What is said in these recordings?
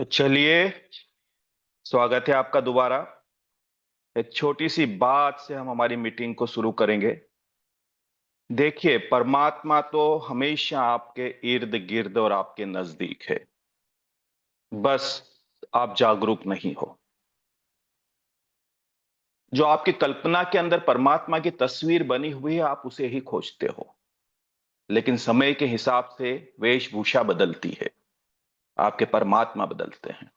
तो चलिए, स्वागत है आपका दोबारा। एक छोटी सी बात से हम हमारी मीटिंग को शुरू करेंगे। देखिए, परमात्मा तो हमेशा आपके इर्द गिर्द और आपके नजदीक है। बस आप जागरूक नहीं हो। जो आपकी कल्पना के अंदर परमात्मा की तस्वीर बनी हुई है, आप उसे ही खोजते हो। लेकिन समय के हिसाब से वेशभूषा बदलती है, आपके परमात्मा बदलते हैं।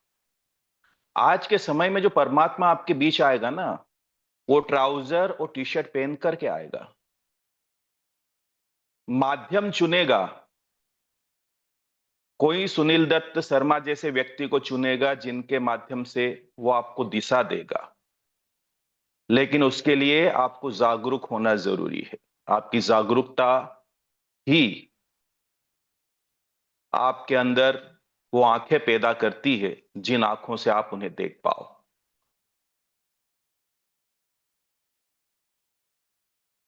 आज के समय में जो परमात्मा आपके बीच आएगा ना, वो ट्राउजर और टी शर्ट पहन करके आएगा। माध्यम चुनेगा, कोई सुनील दत्त शर्मा जैसे व्यक्ति को चुनेगा जिनके माध्यम से वो आपको दिशा देगा। लेकिन उसके लिए आपको जागरूक होना जरूरी है। आपकी जागरूकता ही आपके अंदर वो आंखें पैदा करती है जिन आंखों से आप उन्हें देख पाओ।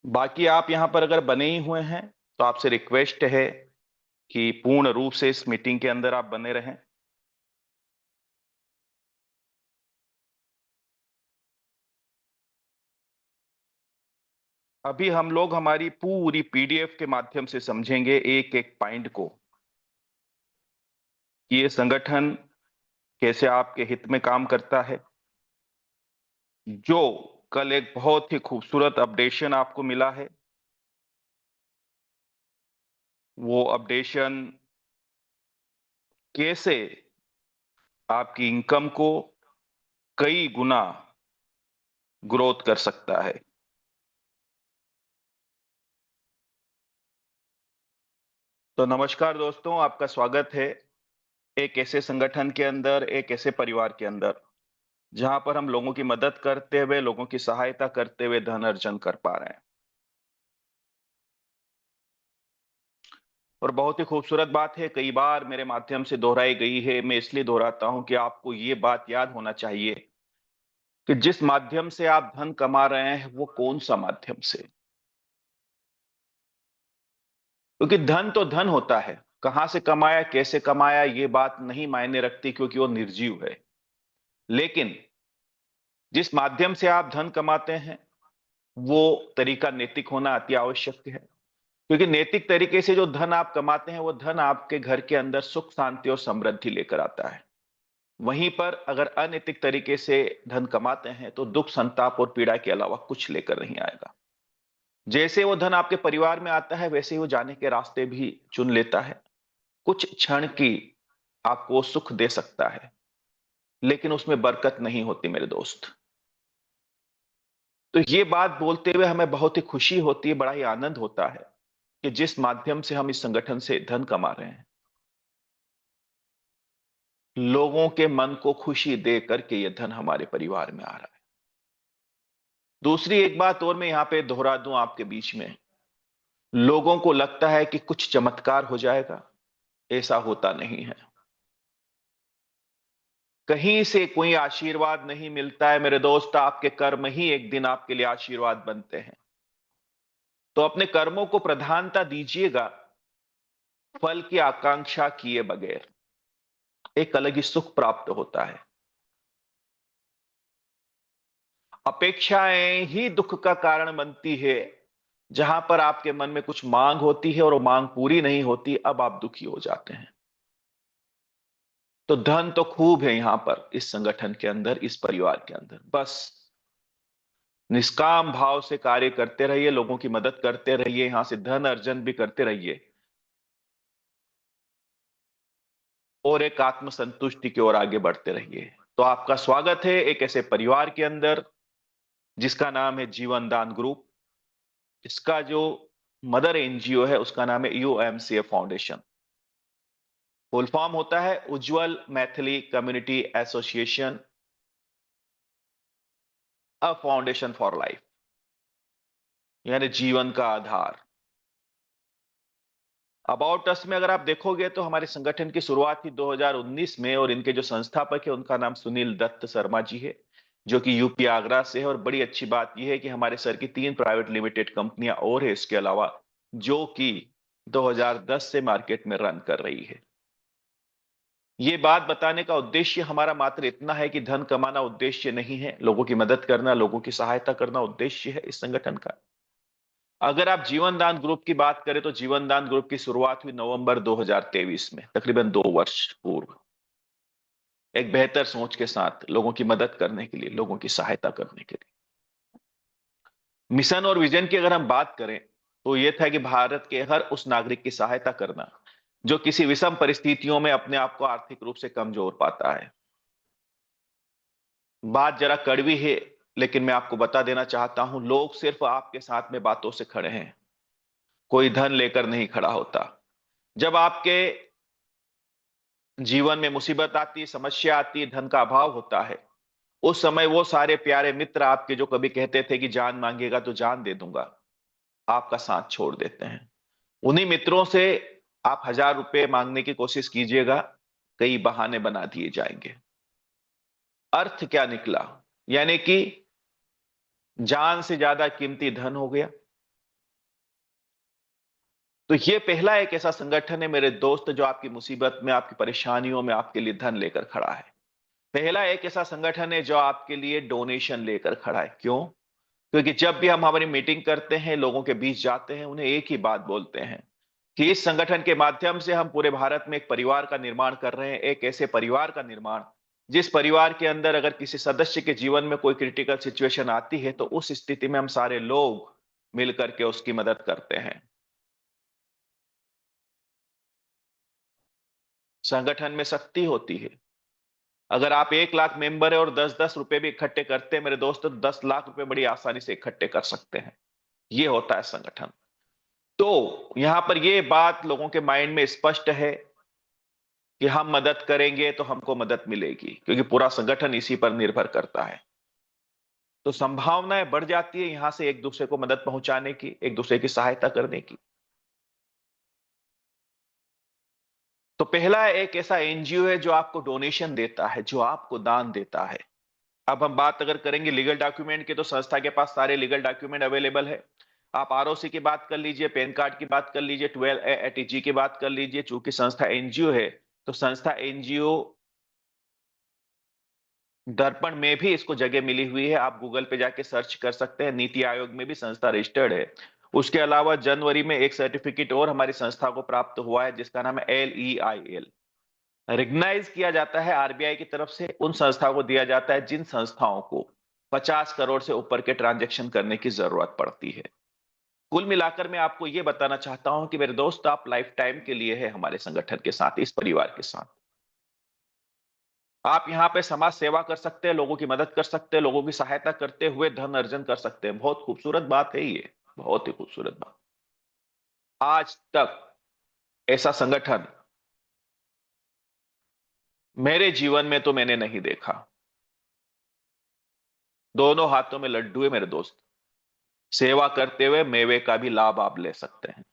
बाकी आप यहां पर अगर बने ही हुए हैं तो आपसे रिक्वेस्ट है कि पूर्ण रूप से इस मीटिंग के अंदर आप बने रहें। अभी हम लोग हमारी पूरी पीडीएफ के माध्यम से समझेंगे एक एक पॉइंट को, कि ये संगठन कैसे आपके हित में काम करता है। जो कल एक बहुत ही खूबसूरत अपडेशन आपको मिला है, वो अपडेशन कैसे आपकी इनकम को कई गुना ग्रोथ कर सकता है। तो नमस्कार दोस्तों, आपका स्वागत है एक ऐसे संगठन के अंदर, एक ऐसे परिवार के अंदर, जहां पर हम लोगों की मदद करते हुए, लोगों की सहायता करते हुए धन अर्जन कर पा रहे हैं। और बहुत ही खूबसूरत बात है, कई बार मेरे माध्यम से दोहराई गई है, मैं इसलिए दोहराता हूं कि आपको ये बात याद होना चाहिए कि जिस माध्यम से आप धन कमा रहे हैं वो कौन सा माध्यम से। क्योंकि धन तो धन होता है, कहां से कमाया, कैसे कमाया, ये बात नहीं मायने रखती, क्योंकि वो निर्जीव है। लेकिन जिस माध्यम से आप धन कमाते हैं वो तरीका नैतिक होना अति आवश्यक है। क्योंकि नैतिक तरीके से जो धन आप कमाते हैं वो धन आपके घर के अंदर सुख शांति और समृद्धि लेकर आता है। वहीं पर अगर अनैतिक तरीके से धन कमाते हैं तो दुख, संताप और पीड़ा के अलावा कुछ लेकर नहीं आएगा। जैसे वो धन आपके परिवार में आता है, वैसे ही वो जाने के रास्ते भी चुन लेता है। कुछ क्षण की आपको सुख दे सकता है, लेकिन उसमें बरकत नहीं होती मेरे दोस्त। तो ये बात बोलते हुए हमें बहुत ही खुशी होती है, बड़ा ही आनंद होता है कि जिस माध्यम से हम इस संगठन से धन कमा रहे हैं, लोगों के मन को खुशी दे करके ये धन हमारे परिवार में आ रहा है। दूसरी एक बात और मैं यहां पे दोहरा दूं आपके बीच में। लोगों को लगता है कि कुछ चमत्कार हो जाएगा, ऐसा होता नहीं है। कहीं से कोई आशीर्वाद नहीं मिलता है मेरे दोस्त, आपके कर्म ही एक दिन आपके लिए आशीर्वाद बनते हैं। तो अपने कर्मों को प्रधानता दीजिएगा, फल की आकांक्षा किए बगैर। एक अलग ही सुख प्राप्त होता है। अपेक्षाएं ही दुख का कारण बनती है। जहां पर आपके मन में कुछ मांग होती है और वो मांग पूरी नहीं होती, अब आप दुखी हो जाते हैं। तो धन तो खूब है यहां पर, इस संगठन के अंदर, इस परिवार के अंदर। बस निष्काम भाव से कार्य करते रहिए, लोगों की मदद करते रहिए, यहां से धन अर्जन भी करते रहिए और एक आत्म संतुष्टि की ओर आगे बढ़ते रहिए। तो आपका स्वागत है एक ऐसे परिवार के अंदर जिसका नाम है जीवन दान ग्रुप। इसका जो मदर एनजीओ है उसका नाम है यूएमसीए फाउंडेशन। फुल फॉर्म होता है Ujjwal Maithili Community Association, a foundation for life, यानी जीवन का आधार। अबाउट अस में अगर आप देखोगे तो हमारे संगठन की शुरुआत थी 2019 में, और इनके जो संस्थापक है उनका नाम सुनील दत्त शर्मा जी है, जो कि यूपी आगरा से है। और बड़ी अच्छी बात यह है कि हमारे सर की 3 प्राइवेट लिमिटेड कंपनियां और है इसके अलावा, जो कि 2010 से मार्केट में रन कर रही है। ये बात बताने का उद्देश्य हमारा मात्र इतना है कि धन कमाना उद्देश्य नहीं है, लोगों की मदद करना, लोगों की सहायता करना उद्देश्य है इस संगठन का। अगर आप जीवन दान ग्रुप की बात करें तो जीवन दान ग्रुप की शुरुआत हुई नवंबर 2023 में, तकरीबन 2 वर्ष पूर्व। एक बेहतर सोच के साथ लोगों की मदद करने के लिए, लोगों की सहायता करने के लिए। मिशन और विजन की अगर हम बात करें तो यह था कि भारत के हर उस नागरिक की सहायता करना जो किसी विषम परिस्थितियों में अपने आप को आर्थिक रूप से कमजोर पाता है। बात जरा कड़वी है, लेकिन मैं आपको बता देना चाहता हूं, लोग सिर्फ आपके साथ में बातों से खड़े हैं, कोई धन लेकर नहीं खड़ा होता। जब आपके जीवन में मुसीबत आती, समस्या आती, धन का अभाव होता है, उस समय वो सारे प्यारे मित्र आपके जो कभी कहते थे कि जान मांगेगा तो जान दे दूंगा, आपका साथ छोड़ देते हैं। उन्हीं मित्रों से आप 1000 रुपए मांगने की कोशिश कीजिएगा, कई बहाने बना दिए जाएंगे। अर्थ क्या निकला? यानी कि जान से ज्यादा कीमती धन हो गया। तो ये पहला एक ऐसा संगठन है मेरे दोस्त जो आपकी मुसीबत में, आपकी परेशानियों में आपके लिए धन लेकर खड़ा है। पहला एक ऐसा संगठन है जो आपके लिए डोनेशन लेकर खड़ा है। क्यों? क्योंकि जब भी हम हमारी मीटिंग करते हैं, लोगों के बीच जाते हैं, उन्हें एक ही बात बोलते हैं कि इस संगठन के माध्यम से हम पूरे भारत में एक परिवार का निर्माण कर रहे हैं, एक ऐसे परिवार का निर्माण जिस परिवार के अंदर अगर किसी सदस्य के जीवन में कोई क्रिटिकल सिचुएशन आती है तो उस स्थिति में हम सारे लोग मिलकर के उसकी मदद करते हैं। संगठन में शक्ति होती है। अगर आप 1 लाख मेंबर है और 10-10 रुपए भी इकट्ठे करते हैं मेरे दोस्त, तो 10 लाख रुपए बड़ी आसानी से इकट्ठे कर सकते हैं। ये होता है संगठन। तो यहां पर ये बात लोगों के माइंड में स्पष्ट है कि हम मदद करेंगे तो हमको मदद मिलेगी, क्योंकि पूरा संगठन इसी पर निर्भर करता है। तो संभावनाएं बढ़ जाती है यहां से एक दूसरे को मदद पहुंचाने की, एक दूसरे की सहायता करने की। तो पहला एक ऐसा एनजीओ है जो आपको डोनेशन देता है, जो आपको दान देता है। अब हम बात अगर करेंगे लीगल डॉक्यूमेंट की, तो संस्था के पास सारे लीगल डॉक्यूमेंट अवेलेबल है। आप आरओसी की बात कर लीजिए, पैन कार्ड की बात कर लीजिए, 12A की बात कर लीजिए। चूंकि संस्था एनजीओ है, तो संस्था एनजीओ दर्पण में भी इसको जगह मिली हुई है। आप गूगल पे जाके सर्च कर सकते हैं। नीति आयोग में भी संस्था रजिस्टर्ड है। उसके अलावा जनवरी में एक सर्टिफिकेट और हमारी संस्था को प्राप्त हुआ है जिसका नाम है LEIL। रिकग्नाइज किया जाता है आरबीआई की तरफ से, उन संस्थाओं को दिया जाता है जिन संस्थाओं को 50 करोड़ से ऊपर के ट्रांजैक्शन करने की जरूरत पड़ती है। कुल मिलाकर मैं आपको यह बताना चाहता हूं कि मेरे दोस्त, आप लाइफ टाइम के लिए है हमारे संगठन के साथ, इस परिवार के साथ। आप यहां पे समाज सेवा कर सकते हैं, लोगों की मदद कर सकते हैं, लोगों की सहायता करते हुए धन अर्जन कर सकते हैं। बहुत खूबसूरत बात है ये, बहुत ही खूबसूरत बात। आज तक ऐसा संगठन मेरे जीवन में तो मैंने नहीं देखा। दोनों हाथों में लड्डू है मेरे दोस्त। सेवा करते हुए मेवे का भी लाभ आप ले सकते हैं।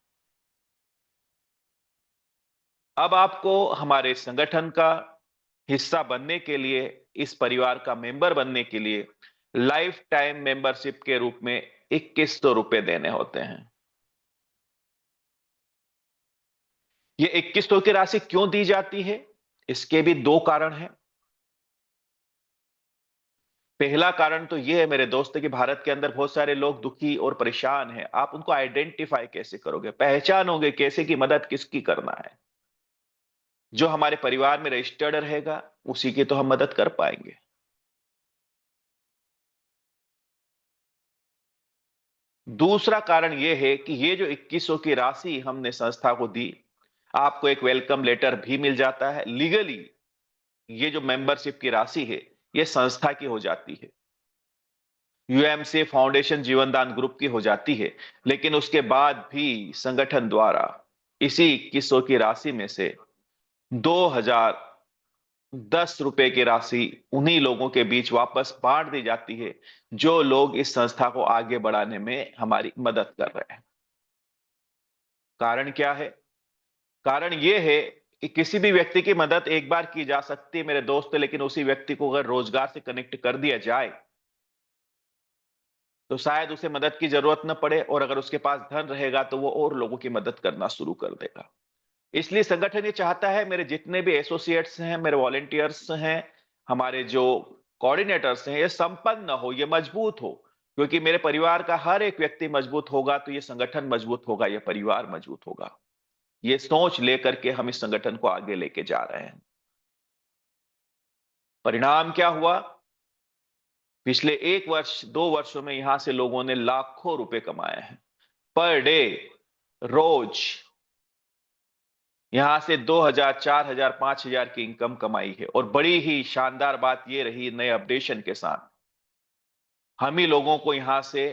अब आपको हमारे संगठन का हिस्सा बनने के लिए, इस परिवार का मेंबर बनने के लिए लाइफ टाइम मेंबरशिप के रूप में 2100 रुपए देने होते हैं। ये 2100 की राशि क्यों दी जाती है? इसके भी दो कारण हैं। पहला कारण तो यह है मेरे दोस्त कि भारत के अंदर बहुत सारे लोग दुखी और परेशान हैं। आप उनको आइडेंटिफाई कैसे करोगे, पहचानोगे कैसे कि मदद किसकी करना है? जो हमारे परिवार में रजिस्टर्ड रहेगा उसी की तो हम मदद कर पाएंगे। दूसरा कारण यह है कि ये जो 2100 की राशि हमने संस्था को दी, आपको एक वेलकम लेटर भी मिल जाता है। लीगली ये जो मेंबरशिप की राशि है, ये संस्था की हो जाती है, यूएमसी फाउंडेशन जीवनदान ग्रुप की हो जाती है। लेकिन उसके बाद भी संगठन द्वारा इसी 2100 की राशि में से 2010 रुपए की राशि उन्हीं लोगों के बीच वापस बांट दी जाती है जो लोग इस संस्था को आगे बढ़ाने में हमारी मदद कर रहे हैं। कारण क्या है? कारण यह है कि किसी भी व्यक्ति की मदद एक बार की जा सकती है मेरे दोस्त, लेकिन उसी व्यक्ति को अगर रोजगार से कनेक्ट कर दिया जाए तो शायद उसे मदद की जरूरत न पड़े, और अगर उसके पास धन रहेगा तो वो और लोगों की मदद करना शुरू कर देगा। इसलिए संगठन ये चाहता है मेरे जितने भी एसोसिएट्स हैं, मेरे वॉलंटियर्स हैं, हमारे जो कोऑर्डिनेटर्स हैं, ये संपन्न हो, ये मजबूत हो, क्योंकि मेरे परिवार का हर एक व्यक्ति मजबूत होगा तो ये संगठन मजबूत होगा, ये परिवार मजबूत होगा। ये सोच लेकर के हम इस संगठन को आगे लेके जा रहे हैं। परिणाम क्या हुआ? पिछले 1 वर्ष 2 वर्षों में यहां से लोगों ने लाखों रुपए कमाए हैं पर डे, रोज। यहां से 2,000, 4,000, 5,000 की इनकम कमाई है। और बड़ी ही शानदार बात यह रही नए अपडेशन के साथ, हम ही लोगों को यहां से,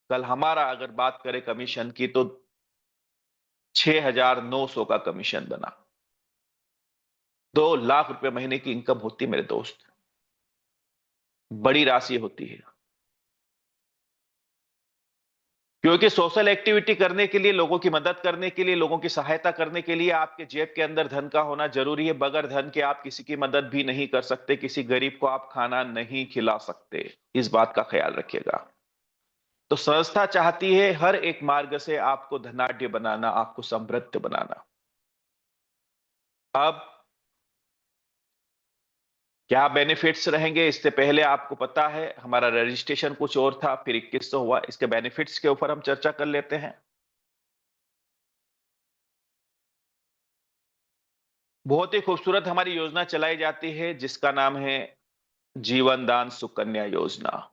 कल हमारा अगर बात करें कमीशन की तो 6,900 का कमीशन बना। 2 लाख रुपए महीने की इनकम होती है मेरे दोस्त, बड़ी राशि होती है। क्योंकि सोशल एक्टिविटी करने के लिए, लोगों की मदद करने के लिए, लोगों की सहायता करने के लिए आपके जेब के अंदर धन का होना जरूरी है। बगैर धन के आप किसी की मदद भी नहीं कर सकते, किसी गरीब को आप खाना नहीं खिला सकते। इस बात का ख्याल रखिएगा। तो संस्था चाहती है हर एक मार्ग से आपको धनाढ्य बनाना, आपको समृद्ध बनाना। अब क्या बेनिफिट्स रहेंगे? इससे पहले आपको पता है हमारा रजिस्ट्रेशन कुछ और था, फिर 2100 हुआ। इसके बेनिफिट्स के ऊपर हम चर्चा कर लेते हैं। बहुत ही खूबसूरत हमारी योजना चलाई जाती है जिसका नाम है जीवन दान सुकन्या योजना।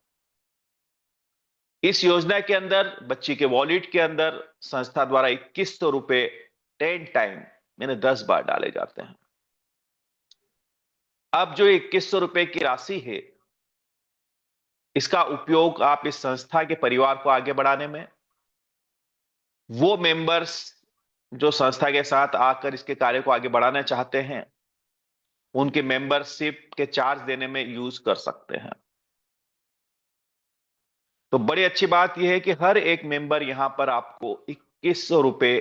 इस योजना के अंदर बच्ची के वॉलेट के अंदर संस्था द्वारा 2100 रुपए 10 टाइम यानी 10 बार डाले जाते हैं। अब जो 2100 रुपए की राशि है, इसका उपयोग आप इस संस्था के परिवार को आगे बढ़ाने में, वो मेंबर्स जो संस्था के साथ आकर इसके कार्य को आगे बढ़ाना चाहते हैं, उनके मेंबरशिप के चार्ज देने में यूज कर सकते हैं। तो बड़ी अच्छी बात यह है कि हर एक मेंबर यहां पर आपको 2100 रुपए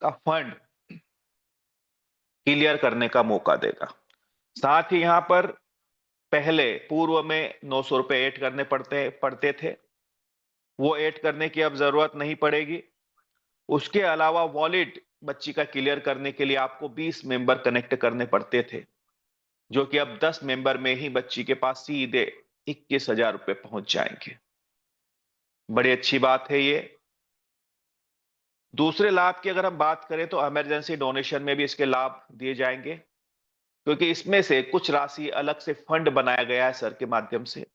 का फंड क्लियर करने का मौका देगा। साथ ही यहां पर पहले पूर्व में 900 रुपए ऐड करने पड़ते थे, वो ऐड करने की अब जरूरत नहीं पड़ेगी। उसके अलावा वॉलेट बच्ची का क्लियर करने के लिए आपको 20 मेंबर कनेक्ट करने पड़ते थे, जो कि अब 10 मेंबर में ही बच्ची के पास सीधे 21,000 रुपए पहुंच जाएंगे। बड़ी अच्छी बात है ये। दूसरे लाभ की अगर हम बात करें तो इमरजेंसी डोनेशन में भी इसके लाभ दिए जाएंगे, क्योंकि इसमें से कुछ राशि अलग से फंड बनाया गया है सर के माध्यम से।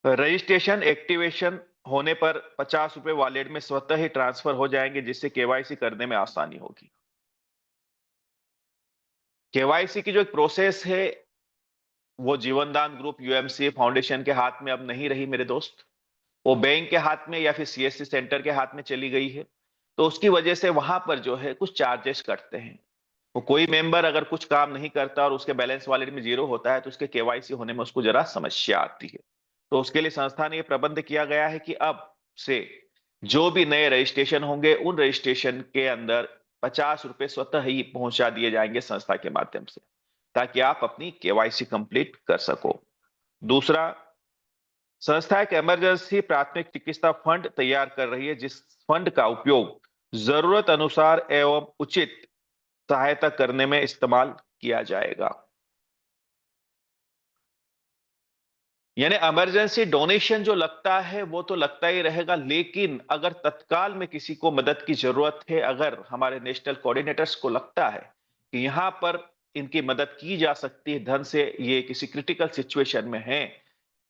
रजिस्ट्रेशन एक्टिवेशन होने पर 50 रुपए वॉलेट में स्वतः ही ट्रांसफर हो जाएंगे, जिससे केवाईसी करने में आसानी होगी। केवाईसी की जो एक प्रोसेस है, वो जीवनदान ग्रुप यूएमसी फाउंडेशन के हाथ में अब नहीं रही मेरे दोस्त, वो बैंक के हाथ में या फिर सीएससी सेंटर के हाथ में चली गई है। तो उसकी वजह से वहां पर जो है कुछ चार्जेस कटते हैं। वो कोई मेंबर अगर कुछ काम नहीं करता और उसके बैलेंस वॉलेट में जीरो होता है तो उसके केवाईसी होने में उसको जरा समस्या आती है। तो उसके लिए संस्था ने यह प्रबंध किया गया है कि अब से जो भी नए रजिस्ट्रेशन होंगे उन रजिस्ट्रेशन के अंदर 50 रुपए स्वतः ही पहुंचा दिए जाएंगे संस्था के माध्यम से, ताकि आप अपनी केवाईसी कंप्लीट कर सको। दूसरा, संस्था एक इमरजेंसी प्राथमिक चिकित्सा फंड तैयार कर रही है, जिस फंड का उपयोग जरूरत अनुसार एवं उचित सहायता करने में इस्तेमाल किया जाएगा। यानी इमरजेंसी डोनेशन जो लगता है वो तो लगता ही रहेगा, लेकिन अगर तत्काल में किसी को मदद की जरूरत है, अगर हमारे नेशनल कोऑर्डिनेटर्स को लगता है कि यहां पर इनकी मदद की जा सकती है धन से, ये किसी क्रिटिकल सिचुएशन में है,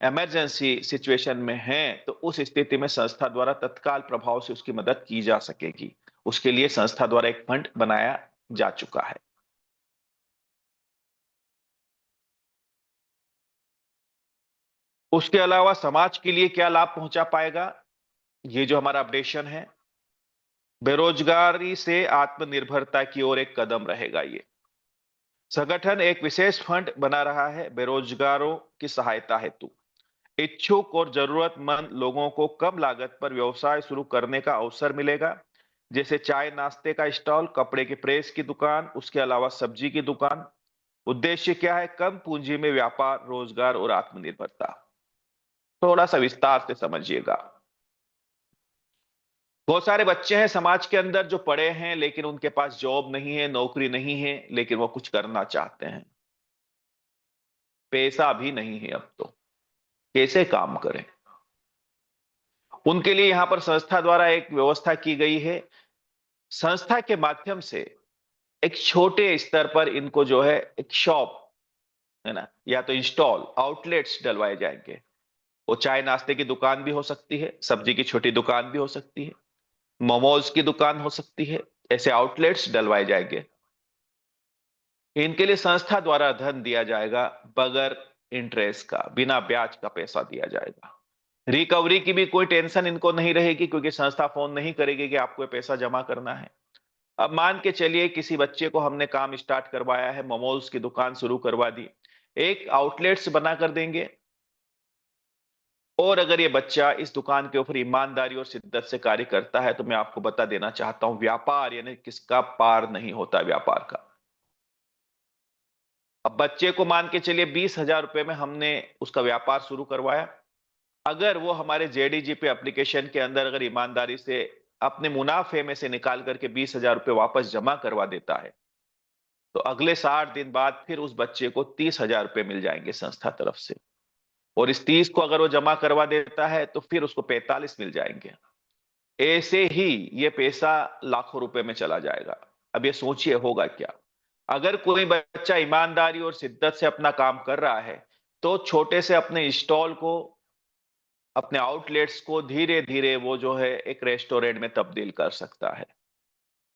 इमरजेंसी सिचुएशन में है, तो उस स्थिति में संस्था द्वारा तत्काल प्रभाव से उसकी मदद की जा सकेगी। उसके लिए संस्था द्वारा एक फंड बनाया जा चुका है। उसके अलावा समाज के लिए क्या लाभ पहुंचा पाएगा, ये जो हमारा अपडेशन है, बेरोजगारी से आत्मनिर्भरता की ओर एक कदम रहेगा। ये संगठन एक विशेष फंड बना रहा है बेरोजगारों की सहायता हेतु। इच्छुक और जरूरतमंद लोगों को कम लागत पर व्यवसाय शुरू करने का अवसर मिलेगा, जैसे चाय नाश्ते का स्टॉल, कपड़े के प्रेस की दुकान, उसके अलावा सब्जी की दुकान। उद्देश्य क्या है? कम पूंजी में व्यापार, रोजगार और आत्मनिर्भरता। थोड़ा सा विस्तार से समझिएगा। बहुत सारे बच्चे हैं समाज के अंदर जो पढ़े हैं लेकिन उनके पास जॉब नहीं है, नौकरी नहीं है, लेकिन वो कुछ करना चाहते हैं। पैसा भी नहीं है अब तो, कैसे काम करें? उनके लिए यहां पर संस्था द्वारा एक व्यवस्था की गई है। संस्था के माध्यम से एक छोटे स्तर पर इनको जो है एक शॉप, है ना, या तो इंस्टॉल आउटलेट्स डलवाए जाएंगे। वो चाय नाश्ते की दुकान भी हो सकती है, सब्जी की छोटी दुकान भी हो सकती है, मोमोज की दुकान हो सकती है। ऐसे आउटलेट्स डलवाए जाएंगे। इनके लिए संस्था द्वारा धन दिया जाएगा, बगैर इंटरेस्ट का, बिना ब्याज का पैसा दिया जाएगा। रिकवरी की भी कोई टेंशन इनको नहीं रहेगी, क्योंकि संस्था फोन नहीं करेगी कि आपको ये पैसा जमा करना है। अब मान के चलिए किसी बच्चे को हमने काम स्टार्ट करवाया है, मोमोज की दुकान शुरू करवा दी, एक आउटलेट्स बना कर देंगे। और अगर ये बच्चा इस दुकान के ऊपर ईमानदारी और शिद्दत से कार्य करता है, तो मैं आपको बता देना चाहता हूं, व्यापार यानी किसका पार नहीं होता व्यापार का। अब बच्चे को मान के चलिए 20,000 रुपए में हमने उसका व्यापार शुरू करवाया। अगर वो हमारे जेडीजी पे एप्लीकेशन के अंदर अगर ईमानदारी से अपने मुनाफे में से निकाल करके 20,000 रुपए वापस जमा करवा देता है, तो अगले 60 दिन बाद फिर उस बच्चे को 30,000 रुपए मिल जाएंगे संस्था तरफ से। और इस 30 को अगर वो जमा करवा देता है तो फिर उसको 45 मिल जाएंगे। ऐसे ही ये पैसा लाखों रुपए में चला जाएगा। अब ये सोचिए होगा क्या? अगर कोई बच्चा ईमानदारी और शिद्दत से अपना काम कर रहा है, तो छोटे से अपने स्टॉल को, अपने आउटलेट्स को धीरे धीरे वो जो है एक रेस्टोरेंट में तब्दील कर सकता है।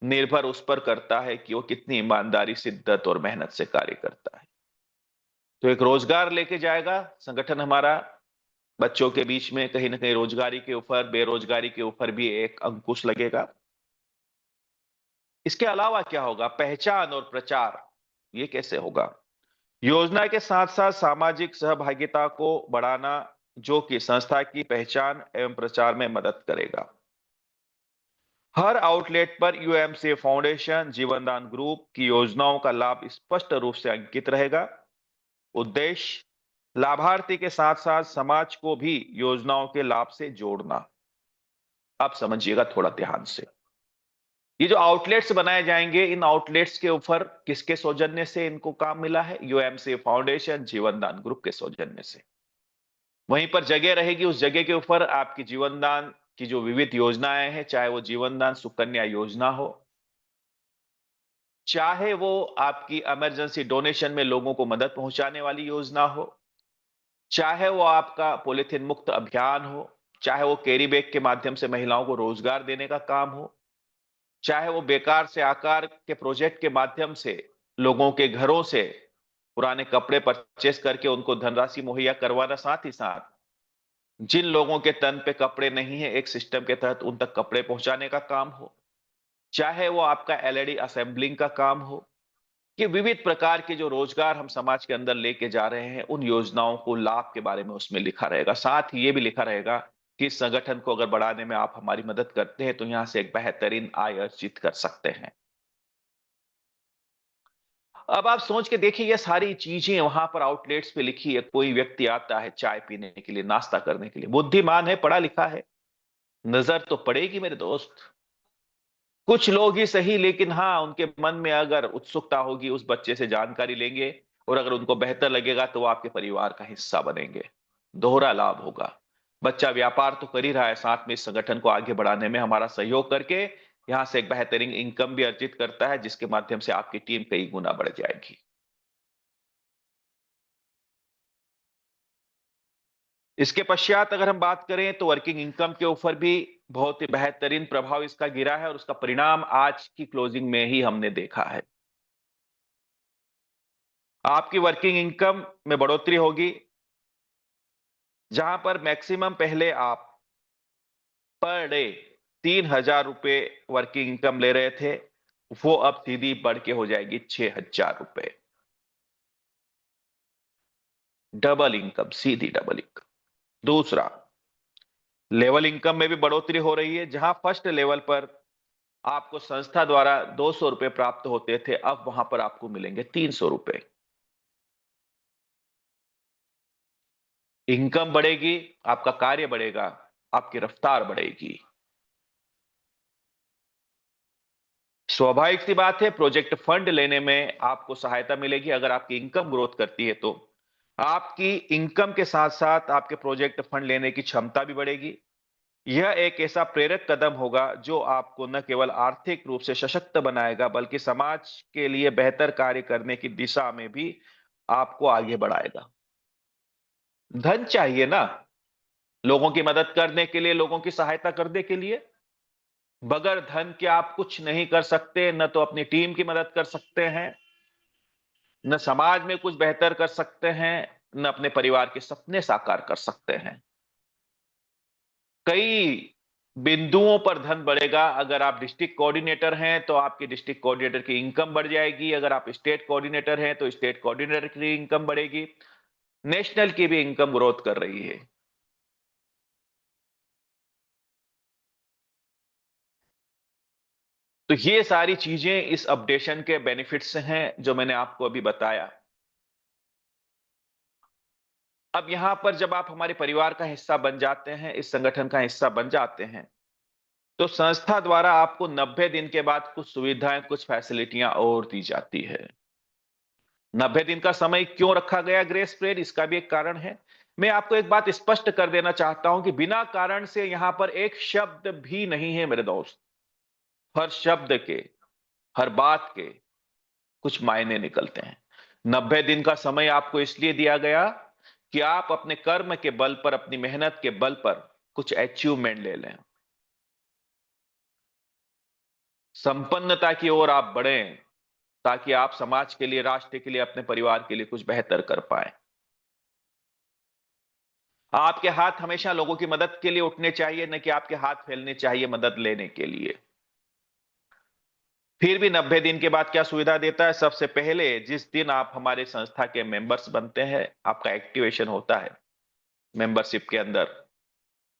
निर्भर उस पर करता है कि वो कितनी ईमानदारी, शिद्दत और मेहनत से कार्य करता है। तो एक रोजगार लेके जाएगा संगठन हमारा, बच्चों के बीच में कहीं ना कहीं रोजगारी के ऊपर, बेरोजगारी के ऊपर भी एक अंकुश लगेगा। इसके अलावा क्या होगा? पहचान और प्रचार, ये कैसे होगा? योजना के साथ साथ सामाजिक सहभागिता को बढ़ाना, जो कि संस्था की पहचान एवं प्रचार में मदद करेगा। हर आउटलेट पर यूएमसी फाउंडेशन, जीवनदान ग्रुप की योजनाओं का लाभ स्पष्ट रूप से अंकित रहेगा। उद्देश्य लाभार्थी के साथ साथ समाज को भी योजनाओं के लाभ से जोड़ना। आप समझिएगा थोड़ा ध्यान से। ये जो आउटलेट्स बनाए जाएंगे, इन आउटलेट्स के ऊपर किसके सौजन्य से इनको काम मिला है? यूएमसी फाउंडेशन, जीवनदान ग्रुप के सौजन्य से। वहीं पर जगह रहेगी, उस जगह के ऊपर आपकी जीवनदान की जो विविध योजनाएं हैं, चाहे वो जीवनदान सुकन्या योजना हो, चाहे वो आपकी इमरजेंसी डोनेशन में लोगों को मदद पहुंचाने वाली योजना हो, चाहे वो आपका पॉलिथीन मुक्त अभियान हो, चाहे वो कैरी बैग के माध्यम से महिलाओं को रोजगार देने का काम हो, चाहे वो बेकार से आकार के प्रोजेक्ट के माध्यम से लोगों के घरों से पुराने कपड़े परचेस करके उनको धनराशि मुहैया करवाना, साथ ही साथ जिन लोगों के तन पे कपड़े नहीं है, एक सिस्टम के तहत उन तक कपड़े पहुंचाने का काम हो, चाहे वो आपका एलईडी असेंबलिंग का काम हो। कि विविध प्रकार के जो रोजगार हम समाज के अंदर लेके जा रहे हैं, उन योजनाओं को, लाभ के बारे में उसमें लिखा रहेगा। साथ ही ये भी लिखा रहेगा कि इस संगठन को अगर बढ़ाने में आप हमारी मदद करते हैं, तो यहां से एक बेहतरीन आय अर्जित कर सकते हैं। अब आप सोच के देखिए, ये सारी चीजें वहां पर आउटलेट्स पे लिखी है। कोई व्यक्ति आता है चाय पीने के लिए, नाश्ता करने के लिए, बुद्धिमान है, पढ़ा लिखा है, नजर तो पड़ेगी मेरे दोस्त। कुछ लोग ही सही, लेकिन हाँ, उनके मन में अगर उत्सुकता होगी, उस बच्चे से जानकारी लेंगे, और अगर उनको बेहतर लगेगा, तो वो आपके परिवार का हिस्सा बनेंगे। दोहरा लाभ होगा। बच्चा व्यापार तो कर ही रहा है, साथ में इस संगठन को आगे बढ़ाने में हमारा सहयोग करके यहां से एक बेहतरीन इनकम भी अर्जित करता है, जिसके माध्यम से आपकी टीम कई गुना बढ़ जाएगी। इसके पश्चात अगर हम बात करें, तो वर्किंग इनकम के ऊपर भी बहुत ही बेहतरीन प्रभाव इसका गिरा है, और उसका परिणाम आज की क्लोजिंग में ही हमने देखा है। आपकी वर्किंग इनकम में बढ़ोतरी होगी। जहां पर मैक्सिमम पहले आप पर डे 3,000 रुपए वर्किंग इनकम ले रहे थे, वो अब सीधी बढ़ के हो जाएगी 6,000 रुपए। डबल इनकम, सीधी डबल इनकम। दूसरा, लेवल इनकम में भी बढ़ोतरी हो रही है। जहां फर्स्ट लेवल पर आपको संस्था द्वारा 200 रुपए प्राप्त होते थे, अब वहां पर आपको मिलेंगे 300 रुपए। इनकम बढ़ेगी, आपका कार्य बढ़ेगा, आपकी रफ्तार बढ़ेगी। स्वाभाविक सी बात है, प्रोजेक्ट फंड लेने में आपको सहायता मिलेगी अगर आपकी इनकम ग्रोथ करती है तो। आपकी इनकम के साथ साथ आपके प्रोजेक्ट फंड लेने की क्षमता भी बढ़ेगी। यह एक ऐसा प्रेरक कदम होगा जो आपको न केवल आर्थिक रूप से सशक्त बनाएगा बल्कि समाज के लिए बेहतर कार्य करने की दिशा में भी आपको आगे बढ़ाएगा। धन चाहिए ना, लोगों की मदद करने के लिए, लोगों की सहायता करने के लिए। बगैर धन के आप कुछ नहीं कर सकते, न तो अपनी टीम की मदद कर सकते हैं, न समाज में कुछ बेहतर कर सकते हैं, न अपने परिवार के सपने साकार कर सकते हैं। कई बिंदुओं पर धन बढ़ेगा। अगर आप डिस्ट्रिक्ट कोऑर्डिनेटर हैं तो आपकी डिस्ट्रिक्ट कोऑर्डिनेटर की इनकम बढ़ जाएगी। अगर आप स्टेट कोऑर्डिनेटर हैं तो स्टेट कोऑर्डिनेटर की इनकम बढ़ेगी। नेशनल की भी इनकम ग्रोथ कर रही है। तो ये सारी चीजें इस अपडेशन के बेनिफिट्स हैं जो मैंने आपको अभी बताया। अब यहां पर जब आप हमारे परिवार का हिस्सा बन जाते हैं, इस संगठन का हिस्सा बन जाते हैं, तो संस्था द्वारा आपको 90 दिन के बाद कुछ सुविधाएं, कुछ फैसिलिटियां और दी जाती है। 90 दिन का समय क्यों रखा गया ग्रेस पीरियड, इसका भी एक कारण है। मैं आपको एक बात स्पष्ट कर देना चाहता हूं कि बिना कारण से यहां पर एक शब्द भी नहीं है मेरे दोस्त। हर शब्द के, हर बात के कुछ मायने निकलते हैं। 90 दिन का समय आपको इसलिए दिया गया कि आप अपने कर्म के बल पर, अपनी मेहनत के बल पर कुछ अचीवमेंट ले लें, संपन्नता की ओर आप बढ़ें, ताकि आप समाज के लिए, राष्ट्र के लिए, अपने परिवार के लिए कुछ बेहतर कर पाए। आपके हाथ हमेशा लोगों की मदद के लिए उठने चाहिए, न कि आपके हाथ फैलने चाहिए मदद लेने के लिए। फिर भी 90 दिन के बाद क्या सुविधा देता है? सबसे पहले जिस दिन आप हमारे संस्था के मेंबर्स बनते हैं, आपका एक्टिवेशन होता है मेंबरशिप के अंदर,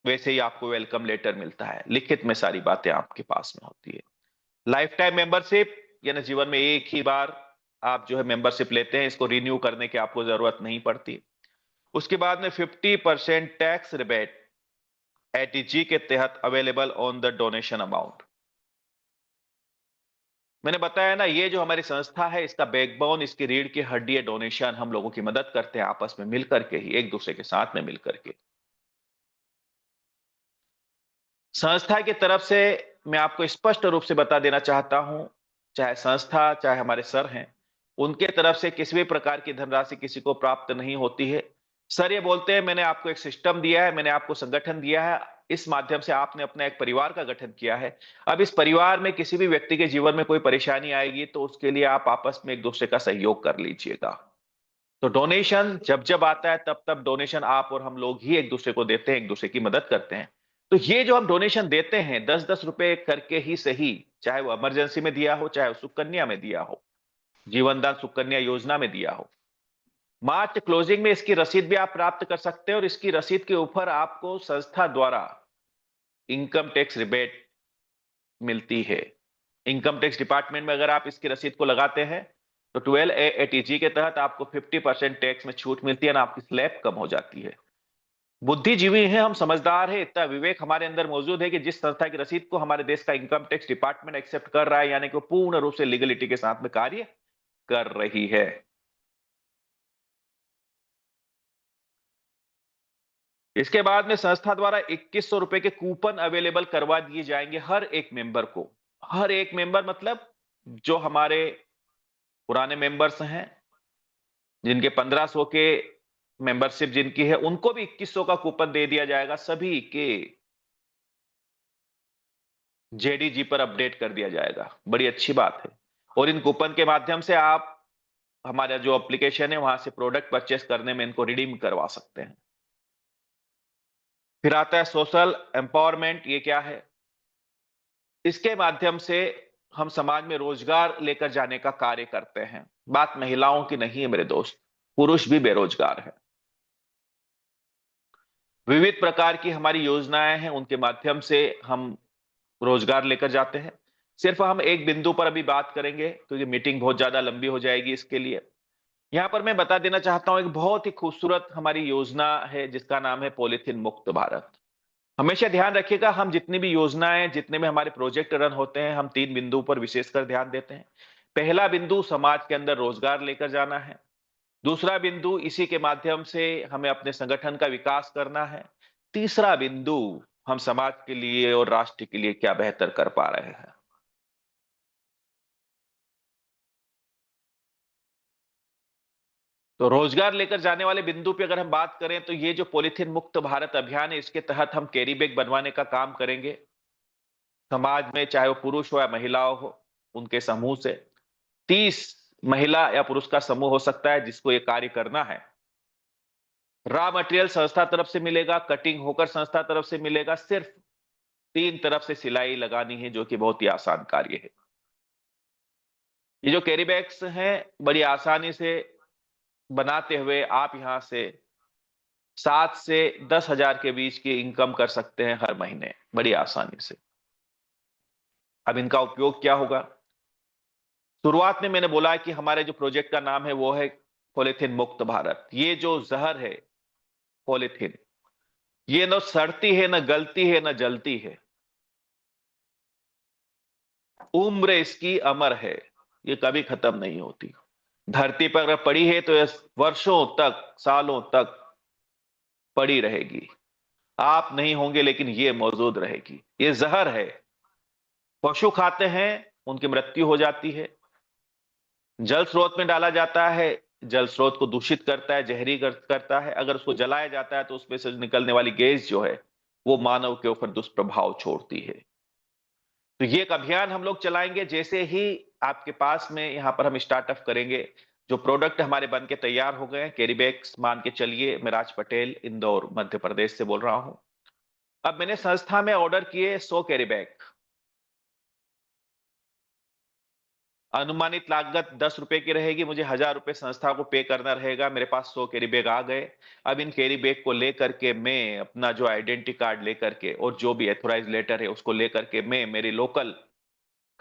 वैसे ही आपको वेलकम लेटर मिलता है। लिखित में सारी बातें आपके पास में होती है। लाइफ टाइम मेंबरशिप, यानी जीवन में एक ही बार आप जो है मेंबरशिप लेते हैं, इसको रिन्यू करने की आपको जरूरत नहीं पड़ती। उसके बाद में 50% टैक्स रिबेट एटीजी के तहत available on the donation amount. मैंने बताया ना, ये जो हमारी संस्था है, इसका बैकबोन, इसकी रीढ़ की हड्डी है डोनेशन। हम लोगों की मदद करते हैं आपस में मिलकर के ही, एक दूसरे के साथ में मिलकर के। संस्था की तरफ से मैं आपको स्पष्ट रूप से बता देना चाहता हूं, चाहे संस्था, चाहे हमारे सर हैं, उनके तरफ से किसी भी प्रकार की धनराशि किसी को प्राप्त नहीं होती है। सर ये बोलते हैं मैंने आपको एक सिस्टम दिया है, मैंने आपको संगठन दिया है, इस माध्यम से आपने अपना एक परिवार का गठन किया है। अब इस परिवार में किसी भी व्यक्ति के जीवन में कोई परेशानी आएगी तो उसके लिए आप आपस में एक दूसरे का सहयोग कर लीजिएगा। तो डोनेशन जब जब आता है तब तब डोनेशन आप और हम लोग ही एक दूसरे को देते हैं, एक दूसरे की मदद करते हैं। तो ये जो हम डोनेशन देते हैं 10-10 रुपए करके ही सही, चाहे वो इमरजेंसी में दिया हो, चाहे वो सुकन्या में दिया हो, जीवन दान सुकन्या योजना में दिया हो, मार्च क्लोजिंग में इसकी रसीद भी आप प्राप्त कर सकते हैं और इसकी रसीद के ऊपर आपको संस्था द्वारा इनकम टैक्स रिबेट मिलती है। इनकम टैक्स डिपार्टमेंट में अगर आप इसकी रसीद को लगाते हैं तो 12A एटीजी के तहत आपको 50% टैक्स में छूट मिलती है ना, आपकी स्लैब कम हो जाती है। बुद्धिजीवी हैं हम, समझदार है, इतना विवेक हमारे अंदर मौजूद है कि जिस संस्था की रसीद को हमारे देश का इनकम टैक्स डिपार्टमेंट एक्सेप्ट कर रहा है, यानी कि वो पूर्ण रूप से लीगलिटी के साथ में कार्य कर रही है। इसके बाद में संस्था द्वारा 2100 रुपए के कूपन अवेलेबल करवा दिए जाएंगे हर एक मेंबर को। हर एक मेंबर मतलब जो हमारे पुराने मेंबर्स हैं, जिनके 1500 के मेंबरशिप जिनकी है, उनको भी 2100 का कूपन दे दिया जाएगा। सभी के जेडीजी पर अपडेट कर दिया जाएगा। बड़ी अच्छी बात है। और इन कूपन के माध्यम से आप हमारा जो एप्लीकेशन है वहां से प्रोडक्ट परचेस करने में इनको रिडीम करवा सकते हैं। फिर आता है सोशल एम्पावरमेंट। ये क्या है? इसके माध्यम से हम समाज में रोजगार लेकर जाने का कार्य करते हैं। बात महिलाओं की नहीं है मेरे दोस्त, पुरुष भी बेरोजगार है। विविध प्रकार की हमारी योजनाएं हैं, उनके माध्यम से हम रोजगार लेकर जाते हैं। सिर्फ हम एक बिंदु पर अभी बात करेंगे क्योंकि मीटिंग बहुत ज्यादा लंबी हो जाएगी इसके लिए। यहां पर मैं बता देना चाहता हूं, एक बहुत ही खूबसूरत हमारी योजना है जिसका नाम है पॉलिथीन मुक्त भारत। हमेशा ध्यान रखिएगा, हम जितनी भी योजनाएं, जितने भी हमारे प्रोजेक्ट रन होते हैं, हम 3 बिंदु पर विशेषकर ध्यान देते हैं। पहला बिंदु समाज के अंदर रोजगार लेकर जाना है। दूसरा बिंदु, इसी के माध्यम से हमें अपने संगठन का विकास करना है। तीसरा बिंदु, हम समाज के लिए और राष्ट्र के लिए क्या बेहतर कर पा रहे हैं। तो रोजगार लेकर जाने वाले बिंदु पे अगर हम बात करें, तो ये जो पॉलीथीन मुक्त भारत अभियान है, इसके तहत हम कैरी बैग बनवाने का काम करेंगे। समाज में चाहे वो पुरुष हो या महिलाओं हो, उनके समूह से 30 महिला या पुरुष का समूह हो सकता है जिसको ये कार्य करना है। रॉ मटेरियल संस्था तरफ से मिलेगा, कटिंग होकर संस्था तरफ से मिलेगा। सिर्फ 3 तरफ से सिलाई लगानी है, जो कि बहुत ही आसान कार्य है। ये जो कैरी बैग्स हैं, बड़ी आसानी से बनाते हुए आप यहां से 7 से 10,000 के बीच की इनकम कर सकते हैं हर महीने, बड़ी आसानी से। अब इनका उपयोग क्या होगा? शुरुआत में मैंने बोला कि हमारे जो प्रोजेक्ट का नाम है वो है पॉलीथीन मुक्त भारत। ये जो जहर है पॉलीथीन, ये न सड़ती है, न गलती है, न जलती है। उम्र इसकी अमर है, ये कभी खत्म नहीं होती। धरती पर अगर पड़ी है तो ये वर्षों तक, सालों तक पड़ी रहेगी। आप नहीं होंगे लेकिन ये मौजूद रहेगी। ये जहर है। पशु खाते हैं, उनकी मृत्यु हो जाती है। जल स्रोत में डाला जाता है, जल स्रोत को दूषित करता है, जहरी करता है। अगर उसको जलाया जाता है तो उसमें से निकलने वाली गैस जो है, वो मानव के ऊपर दुष्प्रभाव छोड़ती है। तो ये एक अभियान हम लोग चलाएंगे। जैसे ही आपके पास में यहाँ पर हम स्टार्टअप करेंगे, जो प्रोडक्ट हमारे बन के तैयार हो गए हैं, कैरी बैग्स मान के चलिए, मैं राज पटेल, इंदौर, मध्य प्रदेश से बोल रहा हूं। अब मैंने संस्था में ऑर्डर किए 100 कैरी बैग। अनुमानित लागत 10 रुपए की रहेगी, मुझे 1,000 रुपए संस्था को पे करना रहेगा। मेरे पास 100 कैरी बैग आ गए। अब इन कैरी बैग को लेकर के मैं अपना जो आइडेंटिटी कार्ड लेकर के और जो भी एथोराइज लेटर है उसको लेकर के मैं मेरी लोकल